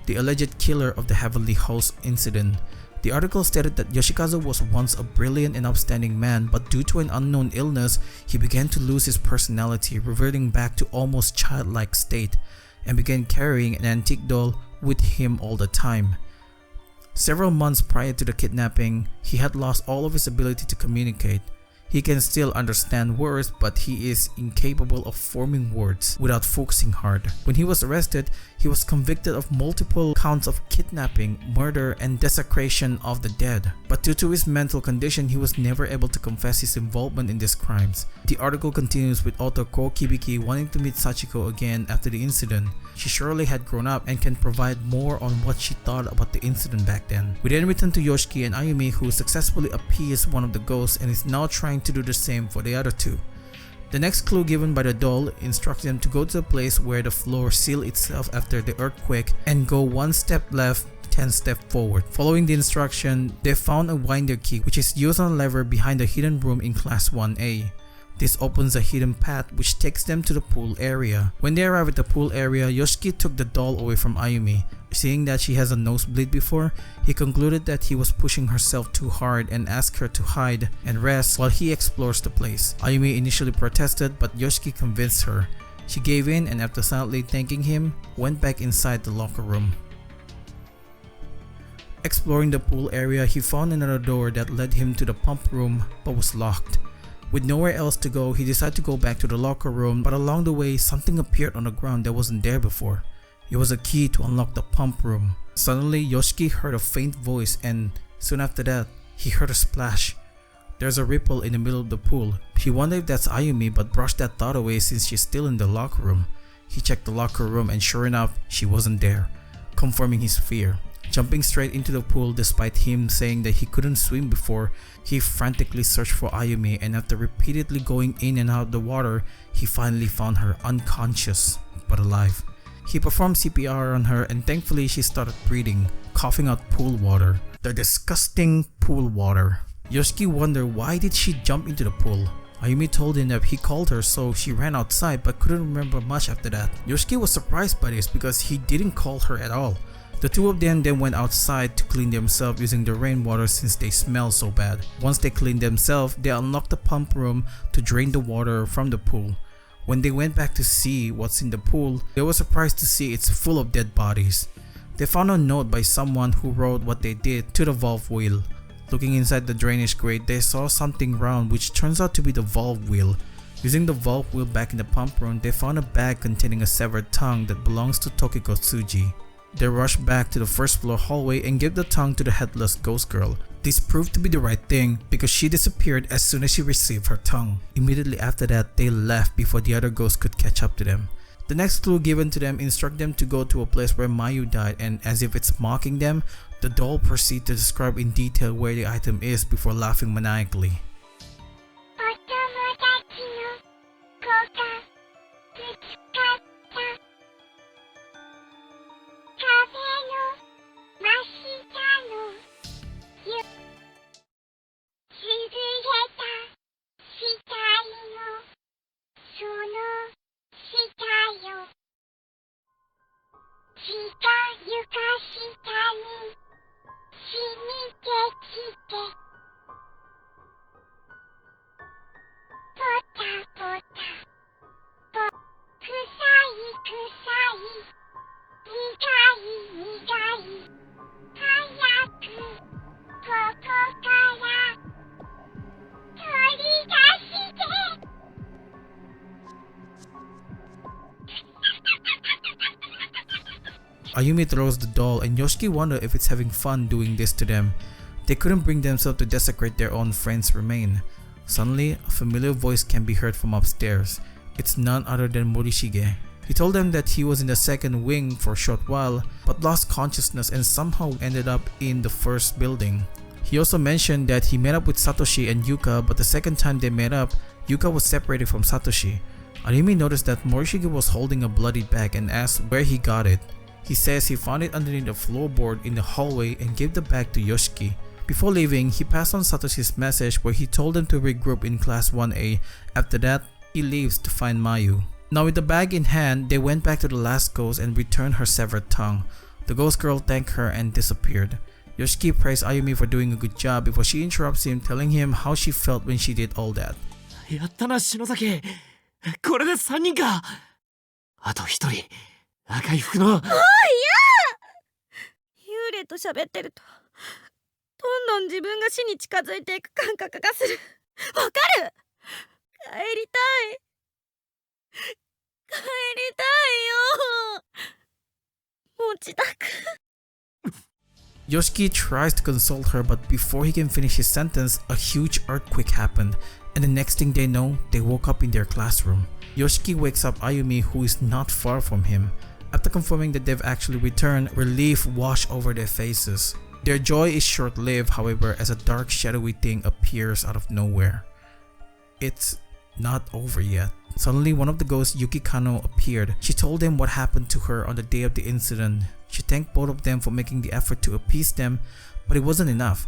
the alleged killer of the Heavenly Host incident. The article stated that Yoshikazu was once a brilliant and upstanding man, but due to an unknown illness, he began to lose his personality, reverting back to almost childlike state, and began carrying an antique doll with him all the time. Several months prior to the kidnapping, he had lost all of his ability to communicate. He can still understand words, but he is incapable of forming words without focusing hard. When he was arrested, he was convicted of multiple counts of kidnapping, murder, and desecration of the dead. But due to his mental condition, he was never able to confess his involvement in these crimes. The article continues with author Ko Kibiki wanting to meet Sachiko again after the incident. She surely had grown up and can provide more on what she thought about the incident back then. We then return to Yoshiki and Ayumi, who successfully appeased one of the ghosts and is now trying to do the same for the other two. The next clue given by the doll instructs them to go to the place where the floor sealed itself after the earthquake and go 1 step left, 10 steps forward. Following the instruction, they found a winder key which is used on a lever behind the hidden room in class 1A. This opens a hidden path which takes them to the pool area. When they arrive at the pool area, Yoshiki took the doll away from Ayumi. Seeing that she has a nosebleed before, he concluded that he was pushing herself too hard and asked her to hide and rest while he explores the place. Ayumi initially protested, but Yoshiki convinced her. She gave in and after silently thanking him, went back inside the locker room. Exploring the pool area, he found another door that led him to the pump room but was locked. With nowhere else to go, he decided to go back to the locker room, but along the way, something appeared on the ground that wasn't there before. It was a key to unlock the pump room. Suddenly, Yoshiki heard a faint voice and soon after that, he heard a splash. There's a ripple in the middle of the pool. He wondered if that's Ayumi but brushed that thought away since she's still in the locker room. He checked the locker room and sure enough, she wasn't there, confirming his fear. Jumping straight into the pool despite him saying that he couldn't swim before, he frantically searched for Ayumi and after repeatedly going in and out of the water, he finally found her unconscious but alive. He performed CPR on her and thankfully she started breathing, coughing out pool water. The disgusting pool water. Yoshiki wondered why did she jump into the pool. Ayumi told him that he called her so she ran outside but couldn't remember much after that. Yoshiki was surprised by this because he didn't call her at all. The two of them then went outside to clean themselves using the rainwater since they smelled so bad. Once they cleaned themselves, they unlocked the pump room to drain the water from the pool. When they went back to see what's in the pool, they were surprised to see it's full of dead bodies. They found a note by someone who wrote what they did to the valve wheel. Looking inside the drainage grate, they saw something round which turns out to be the valve wheel. Using the valve wheel back in the pump room, they found a bag containing a severed tongue that belongs to Tokiko Tsuji. They rushed back to the first floor hallway and gave the tongue to the headless ghost girl. This proved to be the right thing because she disappeared as soon as she received her tongue. Immediately after that, they left before the other ghosts could catch up to them. The next clue given to them instructed them to go to a place where Mayu died, and as if it's mocking them, the doll proceeds to describe in detail where the item is before laughing maniacally. Ayumi throws the doll and Yoshiki wonder if it's having fun doing this to them. They couldn't bring themselves to desecrate their own friend's remain. Suddenly, a familiar voice can be heard from upstairs. It's none other than Morishige. He told them that he was in the second wing for a short while, but lost consciousness and somehow ended up in the first building. He also mentioned that he met up with Satoshi and Yuka, but the second time they met up, Yuka was separated from Satoshi. Ayumi noticed that Morishige was holding a bloody bag and asked where he got it. He says he found it underneath the floorboard in the hallway and gave the bag to Yoshiki. Before leaving, he passed on Satoshi's message where he told them to regroup in class 1A. After that, he leaves to find Mayu. Now with the bag in hand, they went back to the last ghost and returned her severed tongue. The ghost girl thanked her and disappeared. Yoshiki praised Ayumi for doing a good job before she interrupts him, telling him how she felt when she did all that. やったな、篠崎。これで3人か。あと1人。赤い服の。おい、や！幽霊と喋ってると、どんどん自分が死に近づいていく感覚がする。わかる？帰りたい。帰りたいよ。持ちたく。Yoshiki tries to console her, but before he can finish his sentence, a huge earthquake happened, and the next thing they know, they woke up in their classroom. Yoshiki wakes up Ayumi, who is not far from him. After confirming that they've actually returned, relief washed over their faces. Their joy is short-lived, however, as a dark shadowy thing appears out of nowhere. It's not over yet. Suddenly, one of the ghosts, Yuki Kano, appeared. She told them what happened to her on the day of the incident. She thanked both of them for making the effort to appease them, but it wasn't enough.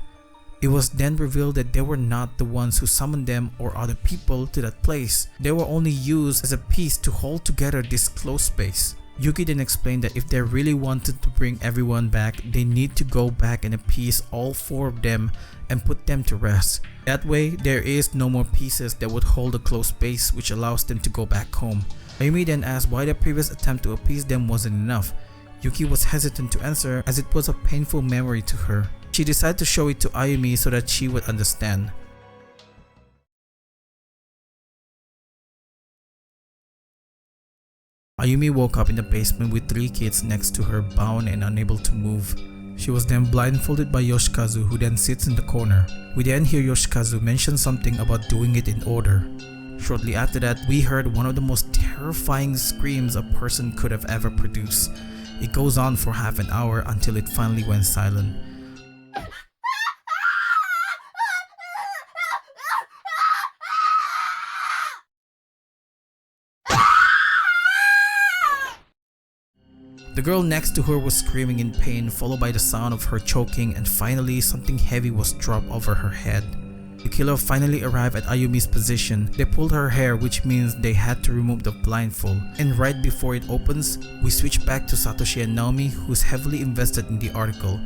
It was then revealed that they were not the ones who summoned them or other people to that place. They were only used as a piece to hold together this closed space. Yuki then explained that if they really wanted to bring everyone back, they need to go back and appease all 4 of them and put them to rest. That way, there is no more pieces that would hold a closed space, which allows them to go back home. Ayumi then asked why their previous attempt to appease them wasn't enough. Yuki was hesitant to answer as it was a painful memory to her. She decided to show it to Ayumi so that she would understand. Ayumi woke up in the basement with 3 kids next to her, bound and unable to move. She was then blindfolded by Yoshikazu, who then sits in the corner. We then hear Yoshikazu mention something about doing it in order. Shortly after that, we heard one of the most terrifying screams a person could have ever produced. It goes on for half an hour until it finally went silent. The girl next to her was screaming in pain, followed by the sound of her choking, and finally something heavy was dropped over her head. The killer finally arrived at Ayumi's position. They pulled her hair, which means they had to remove the blindfold. And right before it opens, we switch back to Satoshi and Naomi, who's heavily invested in the article.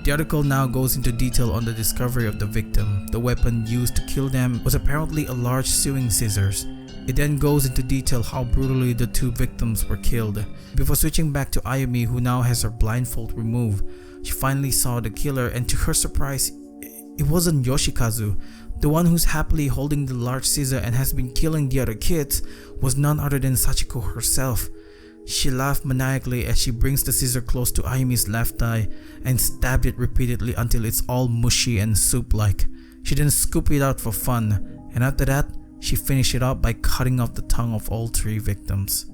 The article now goes into detail on the discovery of the victim. The weapon used to kill them was apparently a large sewing scissors. It then goes into detail how brutally the 2 victims were killed. Before switching back to Ayumi, who now has her blindfold removed, she finally saw the killer, and to her surprise, It wasn't Yoshikazu. The one who's happily holding the large scissor and has been killing the other kids was none other than Sachiko herself. She laughed maniacally as she brings the scissor close to Ayumi's left eye and stabbed it repeatedly until it's all mushy and soup-like. She then scooped it out for fun, and after that, she finished it up by cutting off the tongue of all 3 victims.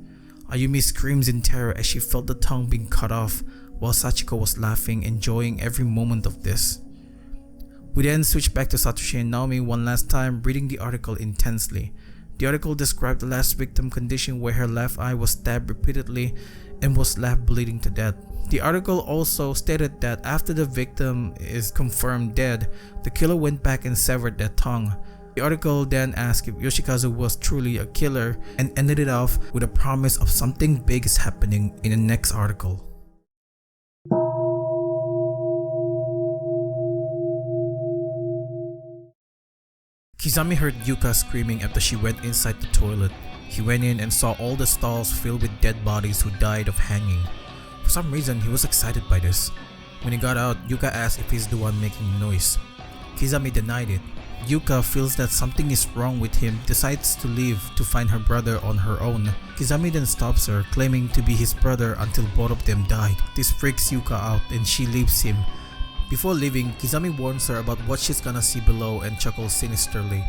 Ayumi screams in terror as she felt the tongue being cut off, while Sachiko was laughing, enjoying every moment of this. We then switch back to Satoshi and Naomi one last time, reading the article intensely. The article described the last victim condition where her left eye was stabbed repeatedly and was left bleeding to death. The article also stated that after the victim is confirmed dead, the killer went back and severed their tongue. The article then asked if Yoshikazu was truly a killer and ended it off with a promise of something big is happening in the next article. Kizami heard Yuka screaming after she went inside the toilet. He went in and saw all the stalls filled with dead bodies who died of hanging. For some reason, he was excited by this. When he got out, Yuka asked if he's the one making the noise. Kizami denied it. Yuka feels that something is wrong with him, decides to leave to find her brother on her own. Kizami then stops her, claiming to be his brother until both of them died. This freaks Yuka out and she leaves him. Before leaving, Kizami warns her about what she's gonna see below and chuckles sinisterly.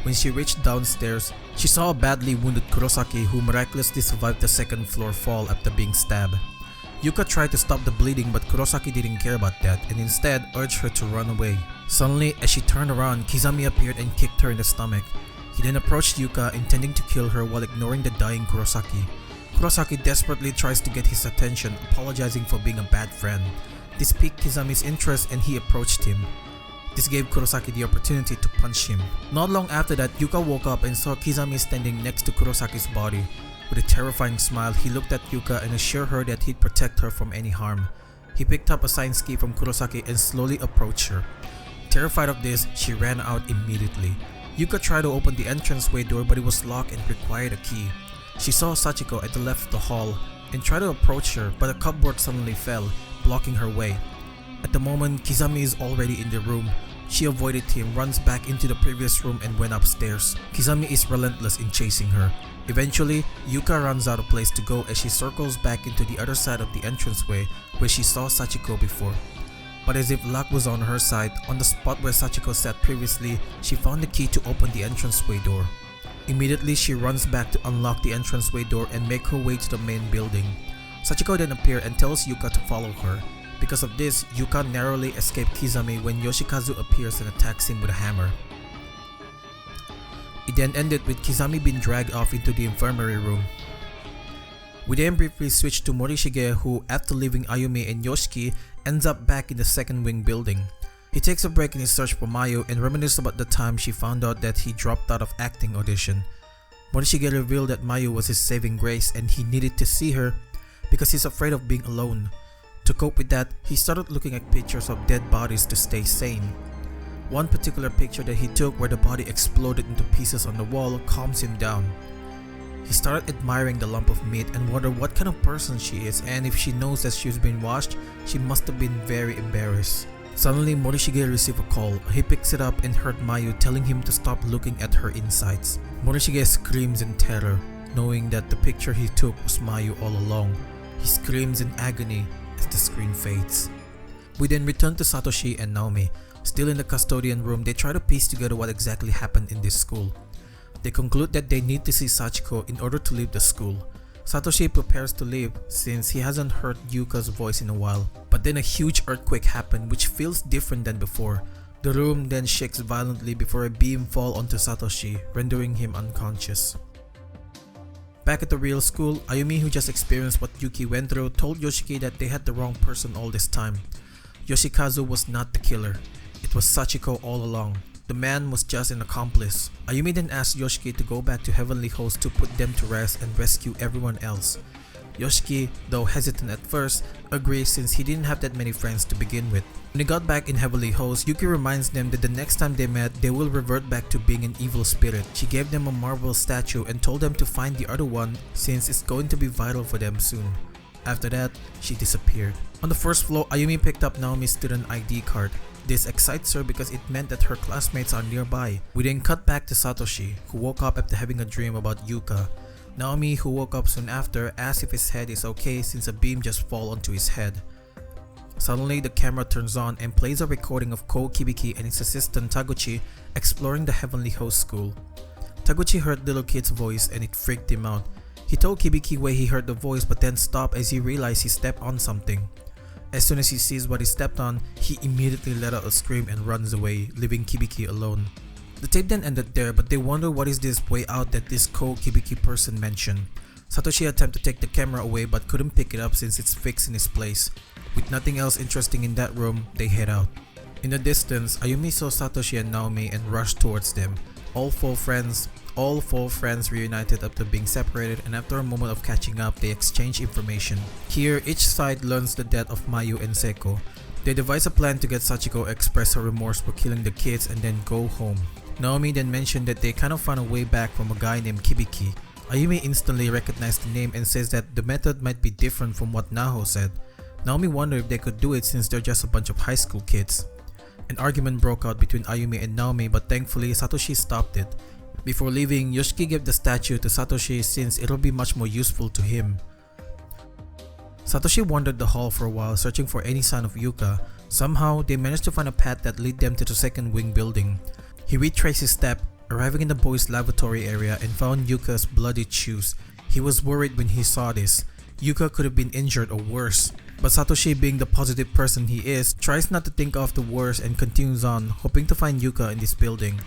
When she reached downstairs, she saw a badly wounded Kurosaki who miraculously survived the second floor fall after being stabbed. Yuka tried to stop the bleeding, but Kurosaki didn't care about that and instead urged her to run away. Suddenly, as she turned around, Kizami appeared and kicked her in the stomach. He then approached Yuka, intending to kill her while ignoring the dying Kurosaki. Kurosaki desperately tries to get his attention, apologizing for being a bad friend. This piqued Kizami's interest and he approached him. This gave Kurosaki the opportunity to punch him. Not long after that, Yuka woke up and saw Kizami standing next to Kurosaki's body. With a terrifying smile, he looked at Yuka and assured her that he'd protect her from any harm. He picked up a science key from Kurosaki and slowly approached her. Terrified of this, she ran out immediately. Yuka tried to open the entranceway door, but it was locked and required a key. She saw Sachiko at the left of the hall and tried to approach her, but a cupboard suddenly fell, blocking her way. At the moment, Kizami is already in the room. She avoided him, runs back into the previous room and went upstairs. Kizami is relentless in chasing her. Eventually, Yuka runs out of place to go as she circles back into the other side of the entranceway where she saw Sachiko before. But as if luck was on her side, on the spot where Sachiko sat previously, she found the key to open the entranceway door. Immediately, she runs back to unlock the entranceway door and make her way to the main building. Sachiko then appears and tells Yuka to follow her. Because of this, Yuka narrowly escaped Kizami when Yoshikazu appears and attacks him with a hammer. It then ended with Kizami being dragged off into the infirmary room. We then briefly switch to Morishige, who, after leaving Ayumi and Yoshiki, ends up back in the second wing building. He takes a break in his search for Mayu and reminisces about the time she found out that he dropped out of acting audition. Morishige revealed that Mayu was his saving grace and he needed to see her because he's afraid of being alone. To cope with that, he started looking at pictures of dead bodies to stay sane. One particular picture that he took where the body exploded into pieces on the wall calms him down. He started admiring the lump of meat and wondered what kind of person she is, and if she knows that she's been washed, she must have been very embarrassed. Suddenly, Morishige received a call. He picks it up and heard Mayu telling him to stop looking at her insides. Morishige screams in terror, knowing that the picture he took was Mayu all along. He screams in agony as the screen fades. We then return to Satoshi and Naomi. Still in the custodian room, they try to piece together what exactly happened in this school. They conclude that they need to see Sachiko in order to leave the school. Satoshi prepares to leave since he hasn't heard Yuka's voice in a while. But then a huge earthquake happened which feels different than before. The room then shakes violently before a beam falls onto Satoshi, rendering him unconscious. Back at the real school, Ayumi, who just experienced what Yuki went through, told Yoshiki that they had the wrong person all this time. Yoshikazu was not the killer. It was Sachiko all along. The man was just an accomplice. Ayumi then asked Yoshiki to go back to Heavenly Host to put them to rest and rescue everyone else. Yoshiki, though hesitant at first, agrees since he didn't have that many friends to begin with. When they got back in Heavenly Host, Yuki reminds them that the next time they met, they will revert back to being an evil spirit. She gave them a marble statue and told them to find the other one since it's going to be vital for them soon. After that, she disappeared. On the first floor, Ayumi picked up Naomi's student ID card. This excites her because it meant that her classmates are nearby. We then cut back to Satoshi, who woke up after having a dream about Yuka. Naomi, who woke up soon after, asks if his head is okay since a beam just fell onto his head. Suddenly, the camera turns on and plays a recording of Ko Kibiki and his assistant Taguchi exploring the Heavenly Host School. Taguchi heard little kid's voice and it freaked him out. He told Kibiki where he heard the voice but then stopped as he realized he stepped on something. As soon as he sees what he stepped on, he immediately let out a scream and runs away, leaving Kibiki alone. The tape then ended there, but they wonder what is this way out that this Ko Kibiki person mentioned. Satoshi attempted to take the camera away but couldn't pick it up since it's fixed in its place. With nothing else interesting in that room, they head out. In the distance, Ayumi saw Satoshi and Naomi and rushed towards them. All four friends reunited after being separated, and after a moment of catching up, they exchange information. Here, each side learns the death of Mayu and Seiko. They devise a plan to get Sachiko express her remorse for killing the kids and then go home. Naomi then mentioned that they kind of found a way back from a guy named Kibiki. Ayumi instantly recognized the name and says that the method might be different from what Naho said. Naomi wondered if they could do it since they're just a bunch of high school kids. An argument broke out between Ayumi and Naomi, but thankfully Satoshi stopped it. Before leaving, Yoshiki gave the statue to Satoshi since it'll be much more useful to him. Satoshi wandered the hall for a while searching for any sign of Yuka. Somehow, they managed to find a path that led them to the second wing building. He retraced his step, arriving in the boys' lavatory area and found Yuka's bloodied shoes. He was worried when he saw this. Yuka could have been injured or worse. But Satoshi, being the positive person he is, tries not to think of the worst and continues on, hoping to find Yuka in this building.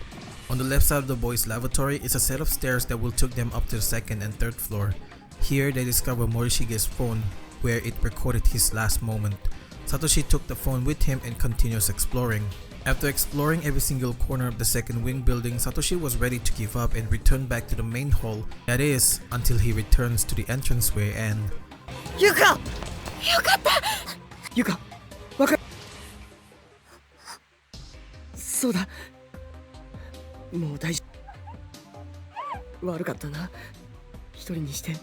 On the left side of the boys' lavatory is a set of stairs that will take them up to the second and third floor. Here they discover Morishige's phone, where it recorded his last moment. Satoshi took the phone with him and continues exploring. After exploring every single corner of the second wing building, Satoshi was ready to give up and return back to the main hall. That is, until he returns to the entranceway and... Yuka! Yuka! わかるそうだもう大丈夫悪かったな一人にして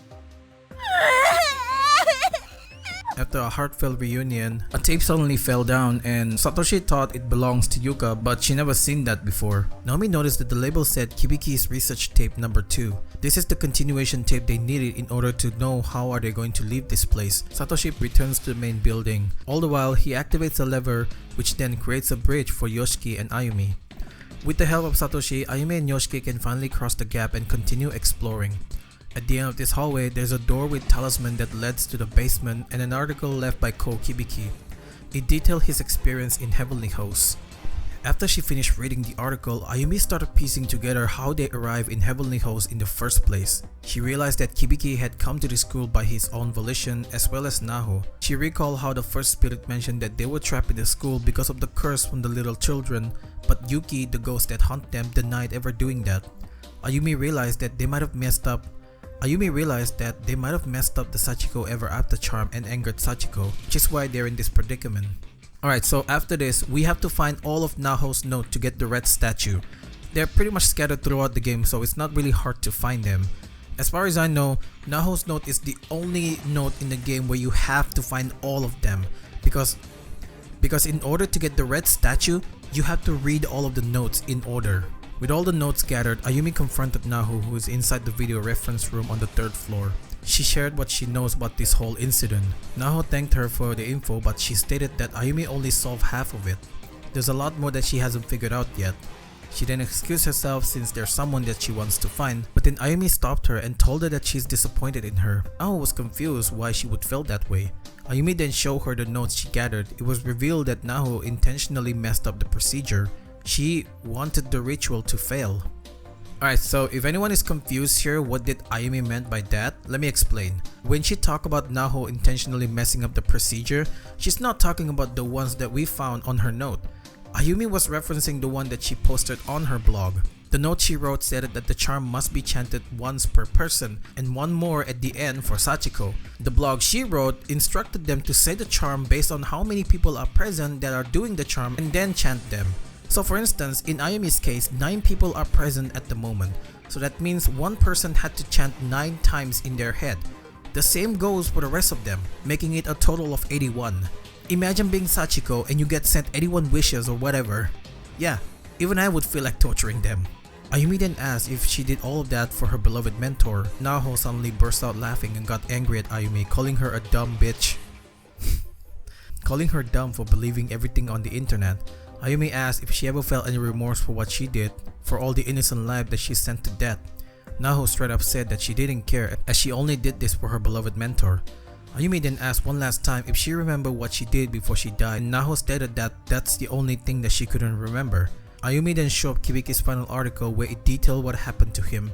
After a heartfelt reunion, a tape suddenly fell down and Satoshi thought it belongs to Yuka, but she never seen that before. Naomi noticed that the label said Kibiki's research tape number 2. This is the continuation tape they needed in order to know how are they going to leave this place. Satoshi returns to the main building. All the while, he activates a lever which then creates a bridge for Yoshiki and Ayumi. With the help of Satoshi, Ayumi and Yoshiki can finally cross the gap and continue exploring. At the end of this hallway, there's a door with talisman that leads to the basement and an article left by Ko Kibiki. It detailed his experience in Heavenly Hosts. After she finished reading the article, Ayumi started piecing together how they arrived in Heavenly Hosts in the first place. She realized that Kibiki had come to the school by his own volition as well as Naho. She recalled how the first spirit mentioned that they were trapped in the school because of the curse from the little children, but Yuki, the ghost that haunt them, denied ever doing that. Ayumi realized that they might have messed up the Sachiko ever after charm and angered Sachiko, which is why they're in this predicament. Alright, so after this, we have to find all of Naho's notes to get the red statue. They're pretty much scattered throughout the game, so it's not really hard to find them. As far as I know, Naho's note is the only note in the game where you have to find all of them, because in order to get the red statue, you have to read all of the notes in order. With all the notes gathered, Ayumi confronted Naho, who is inside the video reference room on the 3rd floor. She shared what she knows about this whole incident. Naho thanked her for the info, but she stated that Ayumi only solved half of it. There's a lot more that she hasn't figured out yet. She then excused herself since there's someone that she wants to find, but then Ayumi stopped her and told her that she's disappointed in her. Naho was confused why she would feel that way. Ayumi then showed her the notes she gathered. It was revealed that Naho intentionally messed up the procedure. She wanted the ritual to fail. Alright, so if anyone is confused here, what did Ayumi meant by that? Let me explain. When she talked about Naho intentionally messing up the procedure, she's not talking about the ones that we found on her note. Ayumi was referencing the one that she posted on her blog. The note she wrote said that the charm must be chanted once per person and one more at the end for Sachiko. The blog she wrote instructed them to say the charm based on how many people are present that are doing the charm and then chant them. So for instance, in Ayumi's case, 9 people are present at the moment, so that means one person had to chant 9 times in their head. The same goes for the rest of them, making it a total of 81. Imagine being Sachiko and you get sent 81 wishes or whatever. Yeah, even I would feel like torturing them. Ayumi then asked if she did all of that for her beloved mentor. Naho suddenly burst out laughing and got angry at Ayumi, calling her a dumb bitch. Calling her dumb for believing everything on the internet. Ayumi asked if she ever felt any remorse for what she did, for all the innocent life that she sent to death. Naho straight up said that she didn't care as she only did this for her beloved mentor. Ayumi then asked one last time if she remembered what she did before she died, and Naho stated that that's the only thing that she couldn't remember. Ayumi then showed Kibiki's final article where it detailed what happened to him.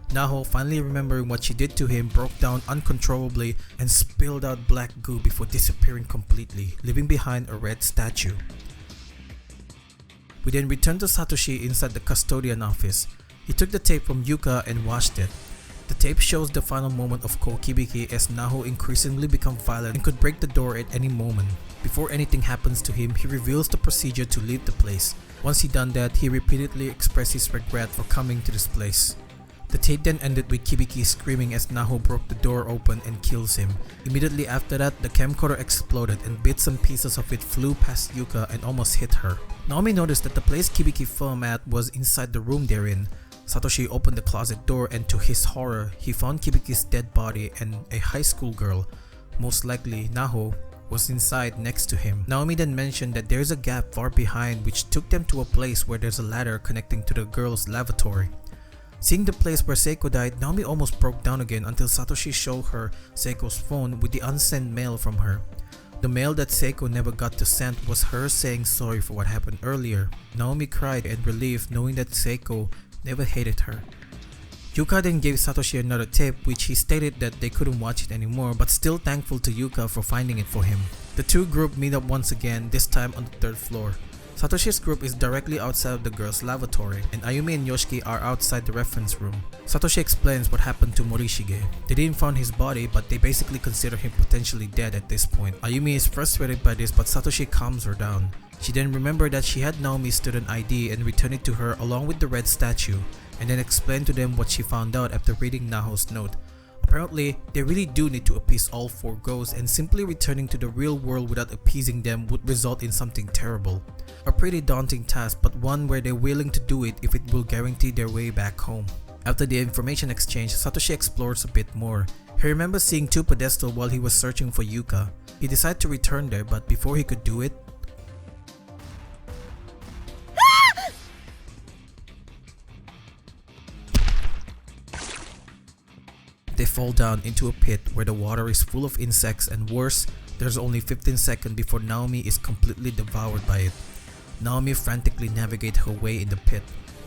Naho, finally remembering what she did to him, broke down uncontrollably and spilled out black goo before disappearing completely, leaving behind a red statue. We then returned to Satoshi inside the custodian office. He took the tape from Yuka and watched it. The tape shows the final moment of Kibiki as Naho increasingly becomes violent and could break the door at any moment. Before anything happens to him, he reveals the procedure to leave the place. Once he done that, he repeatedly expressed his regret for coming to this place. The tape then ended with Kibiki screaming as Naho broke the door open and kills him. Immediately after that, the camcorder exploded and bits and pieces of it flew past Yuka and almost hit her. Naomi noticed that the place Kibiki filmed at was inside the room they're in. Satoshi opened the closet door and to his horror, he found Kibiki's dead body and a high school girl, most likely Naho, was inside next to him. Naomi then mentioned that there's a gap far behind which took them to a place where there's a ladder connecting to the girl's lavatory. Seeing the place where Seiko died, Naomi almost broke down again until Satoshi showed her Seiko's phone with the unsent mail from her. The mail that Seiko never got to send was her saying sorry for what happened earlier. Naomi cried in relief knowing that Seiko never hated her. Yuka then gave Satoshi another tape which he stated that they couldn't watch it anymore, but still thankful to Yuka for finding it for him. The two group meet up once again, this time on the third floor. Satoshi's group is directly outside of the girl's lavatory, and Ayumi and Yoshiki are outside the reference room. Satoshi explains what happened to Morishige. They didn't find his body, but they basically consider him potentially dead at this point. Ayumi is frustrated by this, but Satoshi calms her down. She then remembered that she had Naomi's student ID and returned it to her along with the red statue, and then explained to them what she found out after reading Naho's note. Apparently, they really do need to appease all four ghosts, and simply returning to the real world without appeasing them would result in something terrible. A pretty daunting task, but one where they're willing to do it if it will guarantee their way back home. After the information exchange, Satoshi explores a bit more. He remembers seeing two pedestals while he was searching for Yuka. He decided to return there, but before he could do it, they fall down into a pit where the water is full of insects, and worse, there's only 15 seconds before Naomi is completely devoured by it. Naomi frantically navigates her way in the pit.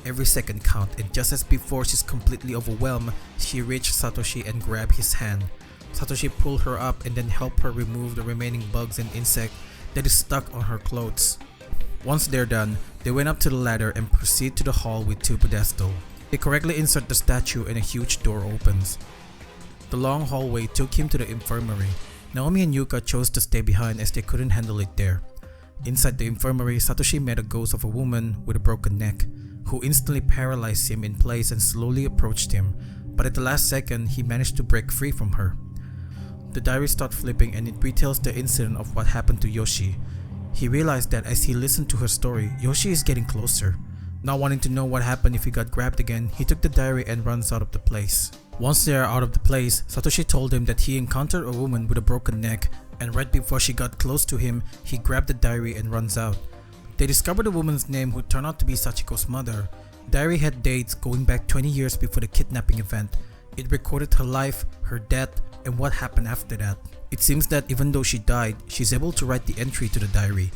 Every second counts, and just as before she's completely overwhelmed, she reached Satoshi and grabbed his hand. Satoshi pulled her up and then helped her remove the remaining bugs and insect that is stuck on her clothes. Once they're done, they went up to the ladder and proceed to the hall with two pedestals. They correctly insert the statue and a huge door opens. The long hallway took him to the infirmary. Naomi and Yuka chose to stay behind as they couldn't handle it there. Inside the infirmary, Satoshi met a ghost of a woman with a broken neck, who instantly paralyzed him in place and slowly approached him, but at the last second, he managed to break free from her. The diary starts flipping and it retells the incident of what happened to Yoshi. He realized that as he listened to her story, Yoshi is getting closer. Not wanting to know what happened if he got grabbed again, he took the diary and runs out of the place. Once they are out of the place, Satoshi told him that he encountered a woman with a broken neck, and right before she got close to him, he grabbed the diary and runs out. They discovered the woman's name, who turned out to be Sachiko's mother. The diary had dates going back 20 years before the kidnapping event. It recorded her life, her death, and what happened after that. It seems that even though she died, she's able to write the entry to the diary.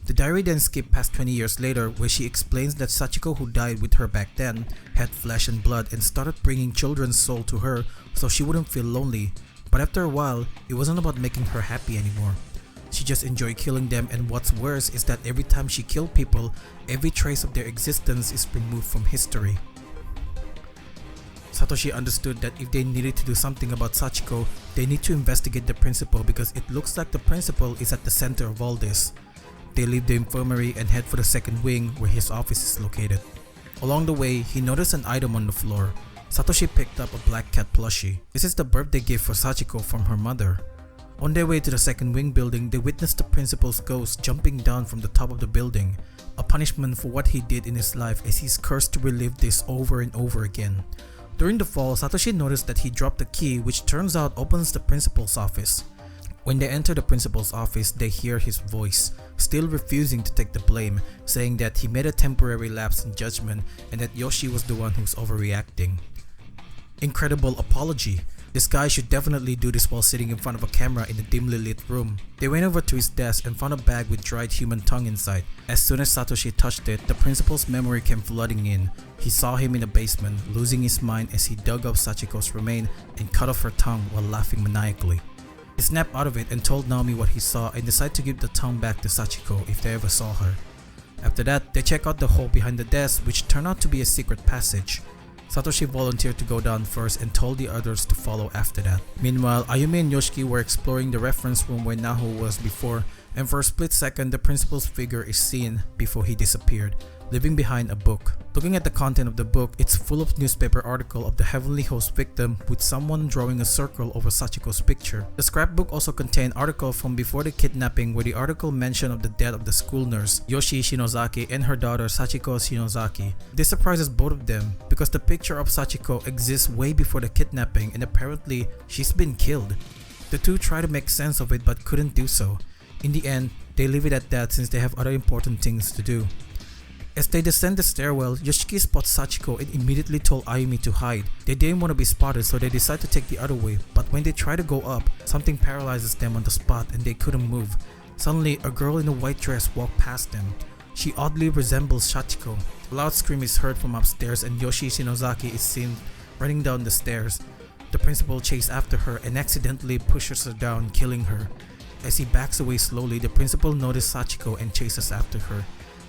The diary then skipped past 20 years later, where she explains that Sachiko, who died with her back then, had flesh and blood and started bringing children's soul to her so she wouldn't feel lonely. But after a while, it wasn't about making her happy anymore. She just enjoyed killing them, and what's worse is that every time she killed people, every trace of their existence is removed from history. Satoshi understood that if they needed to do something about Sachiko, they need to investigate the principal, because it looks like the principal is at the center of all this. They leave the infirmary and head for the second wing where his office is located. Along the way, he noticed an item on the floor. Satoshi picked up a black cat plushie. This is the birthday gift for Sachiko from her mother. On their way to the second wing building, they witnessed the principal's ghost jumping down from the top of the building, a punishment for what he did in his life as he's cursed to relive this over and over again. During the fall, Satoshi noticed that he dropped a key which turns out opens the principal's office. When they enter the principal's office, they hear his voice, still refusing to take the blame, saying that he made a temporary lapse in judgment and that Yoshi was the one who's overreacting. Incredible apology. This guy should definitely do this while sitting in front of a camera in a dimly lit room. They went over to his desk and found a bag with dried human tongue inside. As soon as Satoshi touched it, the principal's memory came flooding in. He saw him in the basement, losing his mind as he dug up Sachiko's remain and cut off her tongue while laughing maniacally. He snapped out of it and told Naomi what he saw and decided to give the tongue back to Sachiko if they ever saw her. After that, they check out the hole behind the desk, which turned out to be a secret passage. Satoshi volunteered to go down first and told the others to follow after that. Meanwhile, Ayumi and Yoshiki were exploring the reference room where Naho was before, and for a split second the principal's figure is seen before he disappeared, leaving behind a book. Looking at the content of the book, it's full of newspaper article of the Heavenly Host victim with someone drawing a circle over Sachiko's picture. The scrapbook also contained article from before the kidnapping where the article mentioned of the death of the school nurse, Yoshi Shinozaki, and her daughter Sachiko Shinozaki. This surprises both of them because the picture of Sachiko exists way before the kidnapping and apparently she's been killed. The two try to make sense of it but couldn't do so. In the end, they leave it at that since they have other important things to do. As they descend the stairwell, Yoshiki spots Sachiko and immediately told Ayumi to hide. They didn't want to be spotted, so they decide to take the other way, but when they try to go up, something paralyzes them on the spot and they couldn't move. Suddenly, a girl in a white dress walked past them. She oddly resembles Sachiko. A loud scream is heard from upstairs and Yoshi Shinozaki is seen running down the stairs. The principal chases after her and accidentally pushes her down, killing her. As he backs away slowly, the principal notices Sachiko and chases after her.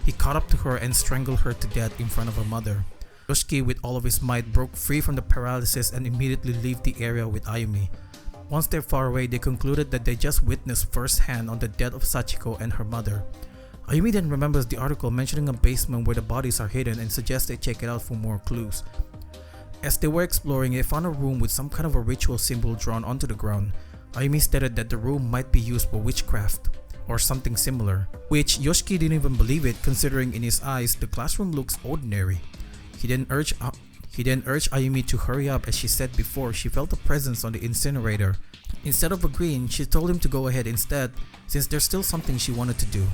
He caught up to her and strangled her to death in front of her mother. Yoshiki, with all of his might, broke free from the paralysis and immediately left the area with Ayumi. Once they're far away, they concluded that they just witnessed firsthand on the death of Sachiko and her mother. Ayumi then remembers the article mentioning a basement where the bodies are hidden and suggests they check it out for more clues. As they were exploring, they found a room with some kind of a ritual symbol drawn onto the ground. Ayumi stated that the room might be used for witchcraft or something similar, which Yoshiki didn't even believe it considering in his eyes the classroom looks ordinary. He then urged Ayumi to hurry up as she said before she felt a presence on the incinerator. Instead of agreeing, she told him to go ahead instead since there's still something she wanted to do.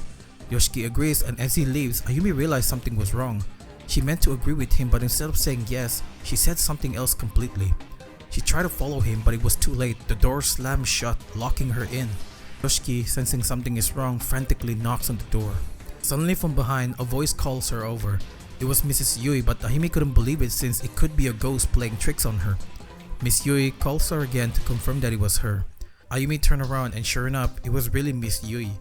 Yoshiki agrees and as he leaves, Ayumi realized something was wrong. She meant to agree with him but instead of saying yes, she said something else completely. She tried to follow him but it was too late. The door slammed shut, locking her in. Yoshiki, sensing something is wrong, frantically knocks on the door. Suddenly from behind, a voice calls her over. It was Mrs. Yui, but Ayumi couldn't believe it since it could be a ghost playing tricks on her. Miss Yui calls her again to confirm that it was her. Ayumi turned around and sure enough, it was really Miss Yui.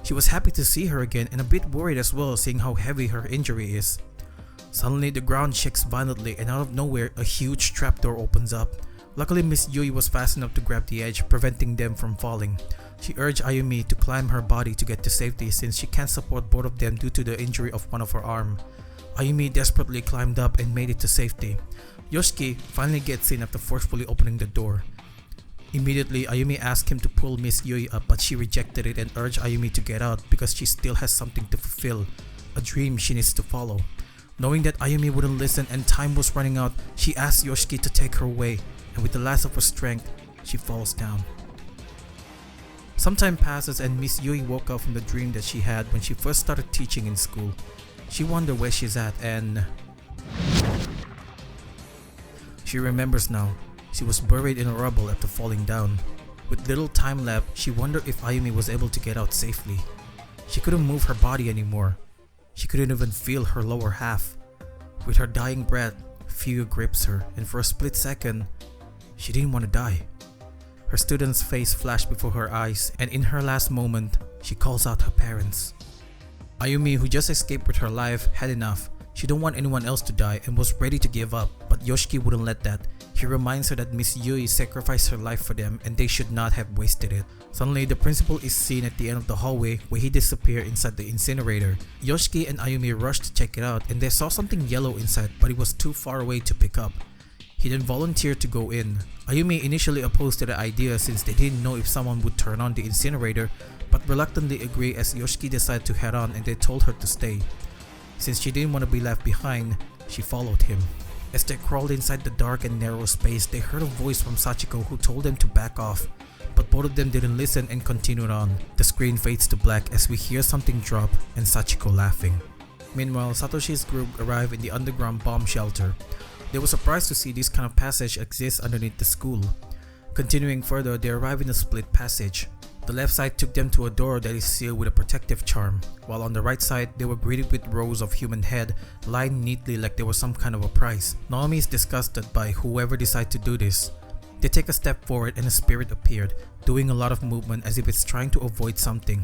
She was happy to see her again and a bit worried as well seeing how heavy her injury is. Suddenly the ground shakes violently and out of nowhere, a huge trapdoor opens up. Luckily Miss Yui was fast enough to grab the edge, preventing them from falling. She urged Ayumi to climb her body to get to safety since she can't support both of them due to the injury of one of her arm. Ayumi desperately climbed up and made it to safety. Yoshiki finally gets in after forcefully opening the door. Immediately, Ayumi asked him to pull Miss Yui up but she rejected it and urged Ayumi to get out because she still has something to fulfill, a dream she needs to follow. Knowing that Ayumi wouldn't listen and time was running out, she asked Yoshiki to take her away and with the last of her strength, she falls down. Some time passes and Miss Yui woke up from the dream that she had when she first started teaching in school. She wondered where she's at and she remembers now. She was buried in a rubble after falling down. With little time left, she wondered if Ayumi was able to get out safely. She couldn't move her body anymore. She couldn't even feel her lower half. With her dying breath, fear grips her and for a split second, she didn't want to die. Her student's face flashed before her eyes and in her last moment, she calls out her parents. Ayumi, who just escaped with her life, had enough. She didn't want anyone else to die and was ready to give up, but Yoshiki wouldn't let that. He reminds her that Miss Yui sacrificed her life for them and they should not have wasted it. Suddenly, the principal is seen at the end of the hallway where he disappeared inside the incinerator. Yoshiki and Ayumi rushed to check it out and they saw something yellow inside but it was too far away to pick up. He then volunteered to go in. Ayumi initially opposed to the idea since they didn't know if someone would turn on the incinerator, but reluctantly agreed as Yoshiki decided to head on and they told her to stay. Since she didn't want to be left behind, she followed him. As they crawled inside the dark and narrow space, they heard a voice from Sachiko who told them to back off, but both of them didn't listen and continued on. The screen fades to black as we hear something drop and Sachiko laughing. Meanwhile, Satoshi's group arrived in the underground bomb shelter. They were surprised to see this kind of passage exist underneath the school. Continuing further, they arrive in a split passage. The left side took them to a door that is sealed with a protective charm, while on the right side, they were greeted with rows of human head lined neatly like they were some kind of a prize. Naomi is disgusted by whoever decided to do this. They take a step forward and a spirit appeared, doing a lot of movement as if it's trying to avoid something.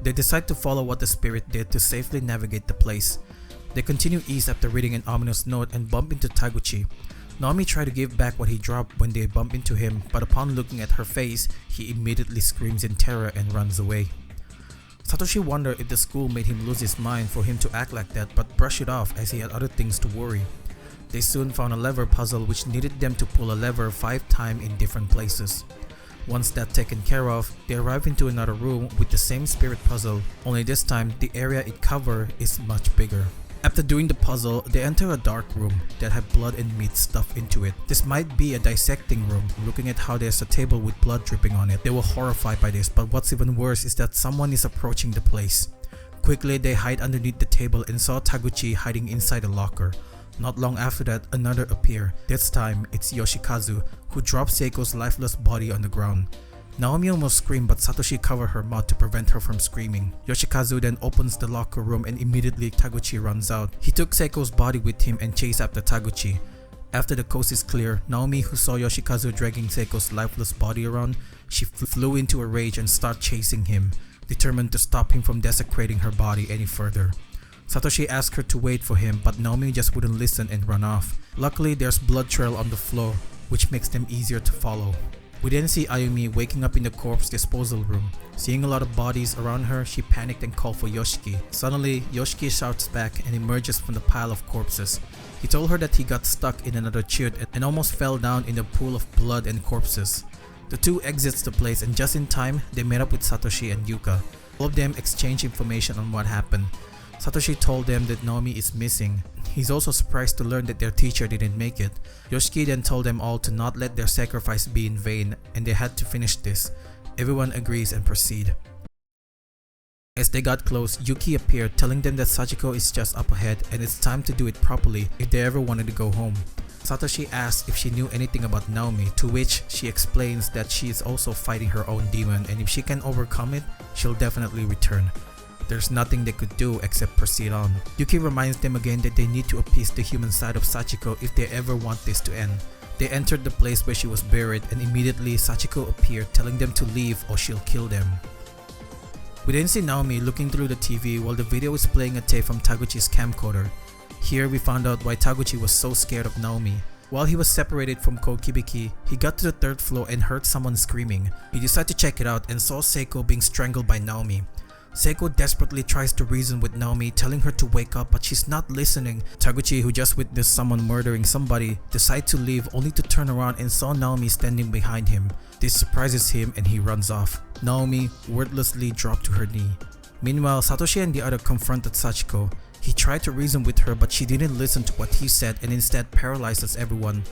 They decide to follow what the spirit did to safely navigate the place. They continue east after reading an ominous note and bump into Taguchi. Naomi tried to give back what he dropped when they bump into him, but upon looking at her face, he immediately screams in terror and runs away. Satoshi wondered if the school made him lose his mind for him to act like that, but brushed it off as he had other things to worry. They soon found a lever puzzle which needed them to pull a lever 5 times in different places. Once that taken care of, they arrive into another room with the same spirit puzzle, only this time the area it covers is much bigger. After doing the puzzle, they enter a dark room that had blood and meat stuffed into it. This might be a dissecting room. Looking at how there's a table with blood dripping on it, they were horrified by this, but what's even worse is that someone is approaching the place. Quickly, they hide underneath the table and saw Taguchi hiding inside a locker. Not long after that, another appeared. This time, it's Yoshikazu, who drops Seiko's lifeless body on the ground. Naomi almost screamed, but Satoshi covered her mouth to prevent her from screaming. Yoshikazu then opens the locker room and immediately Taguchi runs out. He took Seiko's body with him and chased after Taguchi. After the coast is clear, Naomi, who saw Yoshikazu dragging Seiko's lifeless body around, she flew into a rage and started chasing him, determined to stop him from desecrating her body any further. Satoshi asked her to wait for him, but Naomi just wouldn't listen and run off. Luckily, there's blood trail on the floor, which makes them easier to follow. We then see Ayumi waking up in the corpse disposal room. Seeing a lot of bodies around her, she panicked and called for Yoshiki. Suddenly, Yoshiki shouts back and emerges from the pile of corpses. He told her that he got stuck in another chute and almost fell down in a pool of blood and corpses. The two exits the place and just in time, they met up with Satoshi and Yuka. All of them exchange information on what happened. Satoshi told them that Naomi is missing. He's also surprised to learn that their teacher didn't make it. Yoshiki then told them all to not let their sacrifice be in vain and they had to finish this. Everyone agrees and proceed. As they got close, Yuki appeared telling them that Sachiko is just up ahead and it's time to do it properly if they ever wanted to go home. Satoshi asked if she knew anything about Naomi, to which she explains that she is also fighting her own demon and if she can overcome it, she'll definitely return. There's nothing they could do except proceed on. Yuki reminds them again that they need to appease the human side of Sachiko if they ever want this to end. They entered the place where she was buried and immediately Sachiko appeared telling them to leave or she'll kill them. We then see Naomi looking through the TV while the video is playing a tape from Taguchi's camcorder. Here we found out why Taguchi was so scared of Naomi. While he was separated from Kokibiki, he got to the 3rd floor and heard someone screaming. He decided to check it out and saw Seiko being strangled by Naomi. Seiko desperately tries to reason with Naomi, telling her to wake up, but she's not listening. Taguchi, who just witnessed someone murdering somebody, decides to leave only to turn around and saw Naomi standing behind him. This surprises him and he runs off. Naomi wordlessly dropped to her knee. Meanwhile, Satoshi and the other confronted Sachiko. He tried to reason with her, but she didn't listen to what he said and instead paralyzes everyone.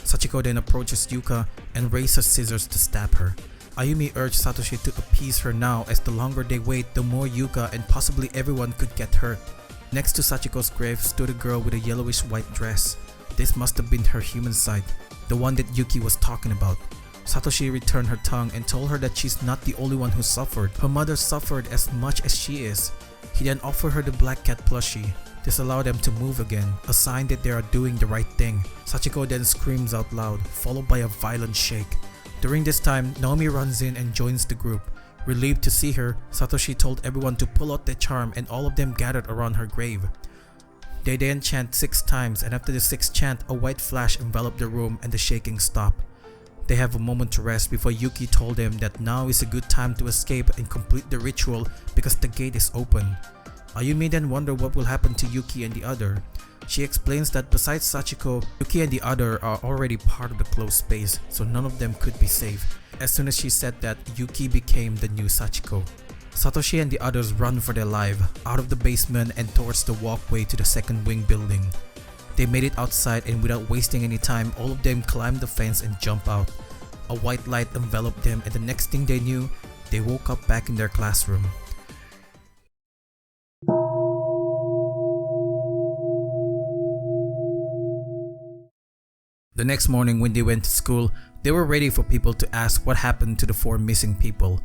Sachiko then approaches Yuka and raises scissors to stab her. Ayumi urged Satoshi to appease her now as the longer they wait, the more Yuka and possibly everyone could get hurt. Next to Sachiko's grave stood a girl with a yellowish white dress. This must have been her human side, the one that Yuki was talking about. Satoshi returned her tongue and told her that she's not the only one who suffered. Her mother suffered as much as she is. He then offered her the black cat plushie. This allowed them to move again, a sign that they are doing the right thing. Sachiko then screams out loud, followed by a violent shake. During this time, Naomi runs in and joins the group. Relieved to see her, Satoshi told everyone to pull out their charm and all of them gathered around her grave. They then chant 6 times and after the 6th chant, a white flash enveloped the room and the shaking stopped. They have a moment to rest before Yuki told them that now is a good time to escape and complete the ritual because the gate is open. Ayumi then wonders what will happen to Yuki and the other. She explains that besides Sachiko, Yuki and the other are already part of the closed space, so none of them could be safe. As soon as she said that, Yuki became the new Sachiko. Satoshi and the others run for their life, out of the basement and towards the walkway to the second wing building. They made it outside and without wasting any time, all of them climbed the fence and jumped out. A white light enveloped them and the next thing they knew, they woke up back in their classroom. The next morning when they went to school, they were ready for people to ask what happened to the 4 missing people.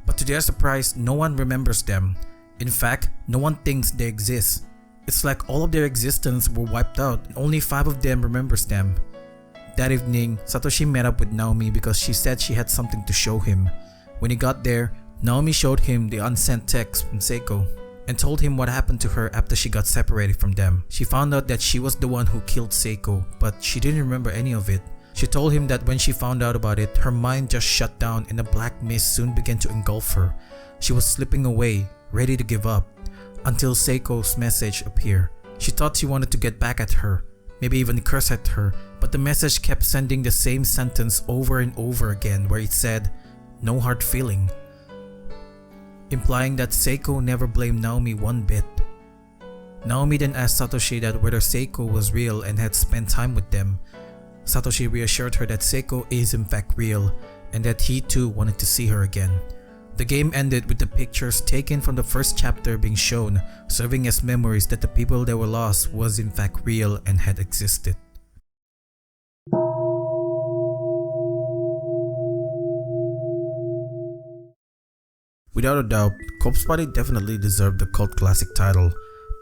But to their surprise, no one remembers them. In fact, no one thinks they exist. It's like all of their existence were wiped out and only 5 of them remembers them. That evening, Satoshi met up with Naomi because she said she had something to show him. When he got there, Naomi showed him the unsent text from Seiko and told him what happened to her after she got separated from them. She found out that she was the one who killed Seiko, but she didn't remember any of it. She told him that when she found out about it, her mind just shut down and a black mist soon began to engulf her. She was slipping away, ready to give up, until Seiko's message appeared. She thought she wanted to get back at her, maybe even curse at her, but the message kept sending the same sentence over and over again where it said, "No hard feeling," implying that Seiko never blamed Naomi one bit. Naomi then asked Satoshi that whether Seiko was real and had spent time with them. Satoshi reassured her that Seiko is in fact real and that he too wanted to see her again. The game ended with the pictures taken from the first chapter being shown, serving as memories that the people that were lost was in fact real and had existed. Without a doubt, Corpse Party definitely deserved the cult classic title.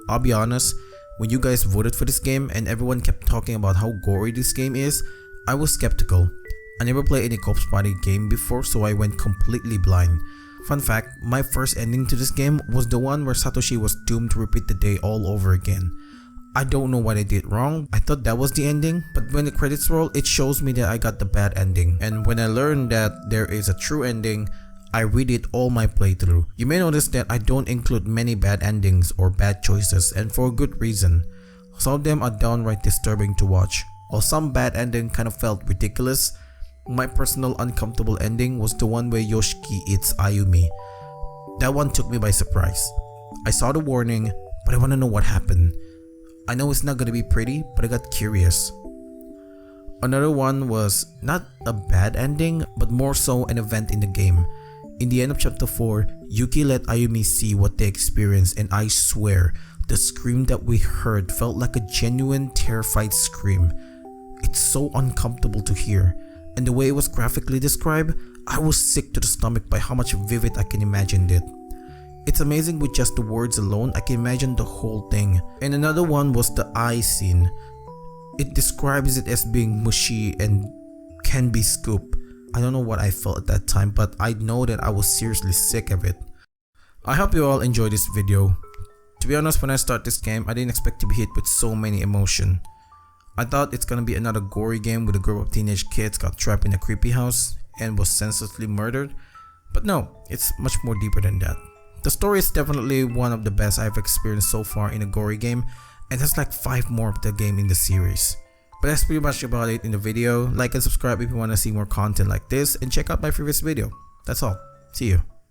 I'll be honest, when you guys voted for this game and everyone kept talking about how gory this game is, I was skeptical. I never played any Corpse Party game before, so I went completely blind. Fun fact, my first ending to this game was the one where Satoshi was doomed to repeat the day all over again. I don't know what I did wrong. I thought that was the ending, but when the credits roll, it shows me that I got the bad ending. And when I learned that there is a true ending, I redid all my playthrough. You may notice that I don't include many bad endings or bad choices, and for a good reason. Some of them are downright disturbing to watch. While some bad ending kind of felt ridiculous, my personal uncomfortable ending was the one where Yoshiki eats Ayumi. That one took me by surprise. I saw the warning, but I want to know what happened. I know it's not gonna be pretty, but I got curious. Another one was not a bad ending, but more so an event in the game. In the end of chapter 4, Yuki let Ayumi see what they experienced, and I swear, the scream that we heard felt like a genuine terrified scream. It's so uncomfortable to hear, and the way it was graphically described, I was sick to the stomach by how much vivid I can imagine it. It's amazing with just the words alone, I can imagine the whole thing. And another one was the eye scene. It describes it as being mushy and can be scooped. I don't know what I felt at that time, but I know that I was seriously sick of it. I hope you all enjoyed this video. To be honest, when I started this game, I didn't expect to be hit with so many emotion. I thought it's gonna be another gory game with a group of teenage kids got trapped in a creepy house and was senselessly murdered, but no, it's much more deeper than that. The story is definitely one of the best I've experienced so far in a gory game, and there's like 5 more of the game in the series. But that's pretty much about it in the video. Like and subscribe if you want to see more content like this, and check out my previous video. That's all. See you.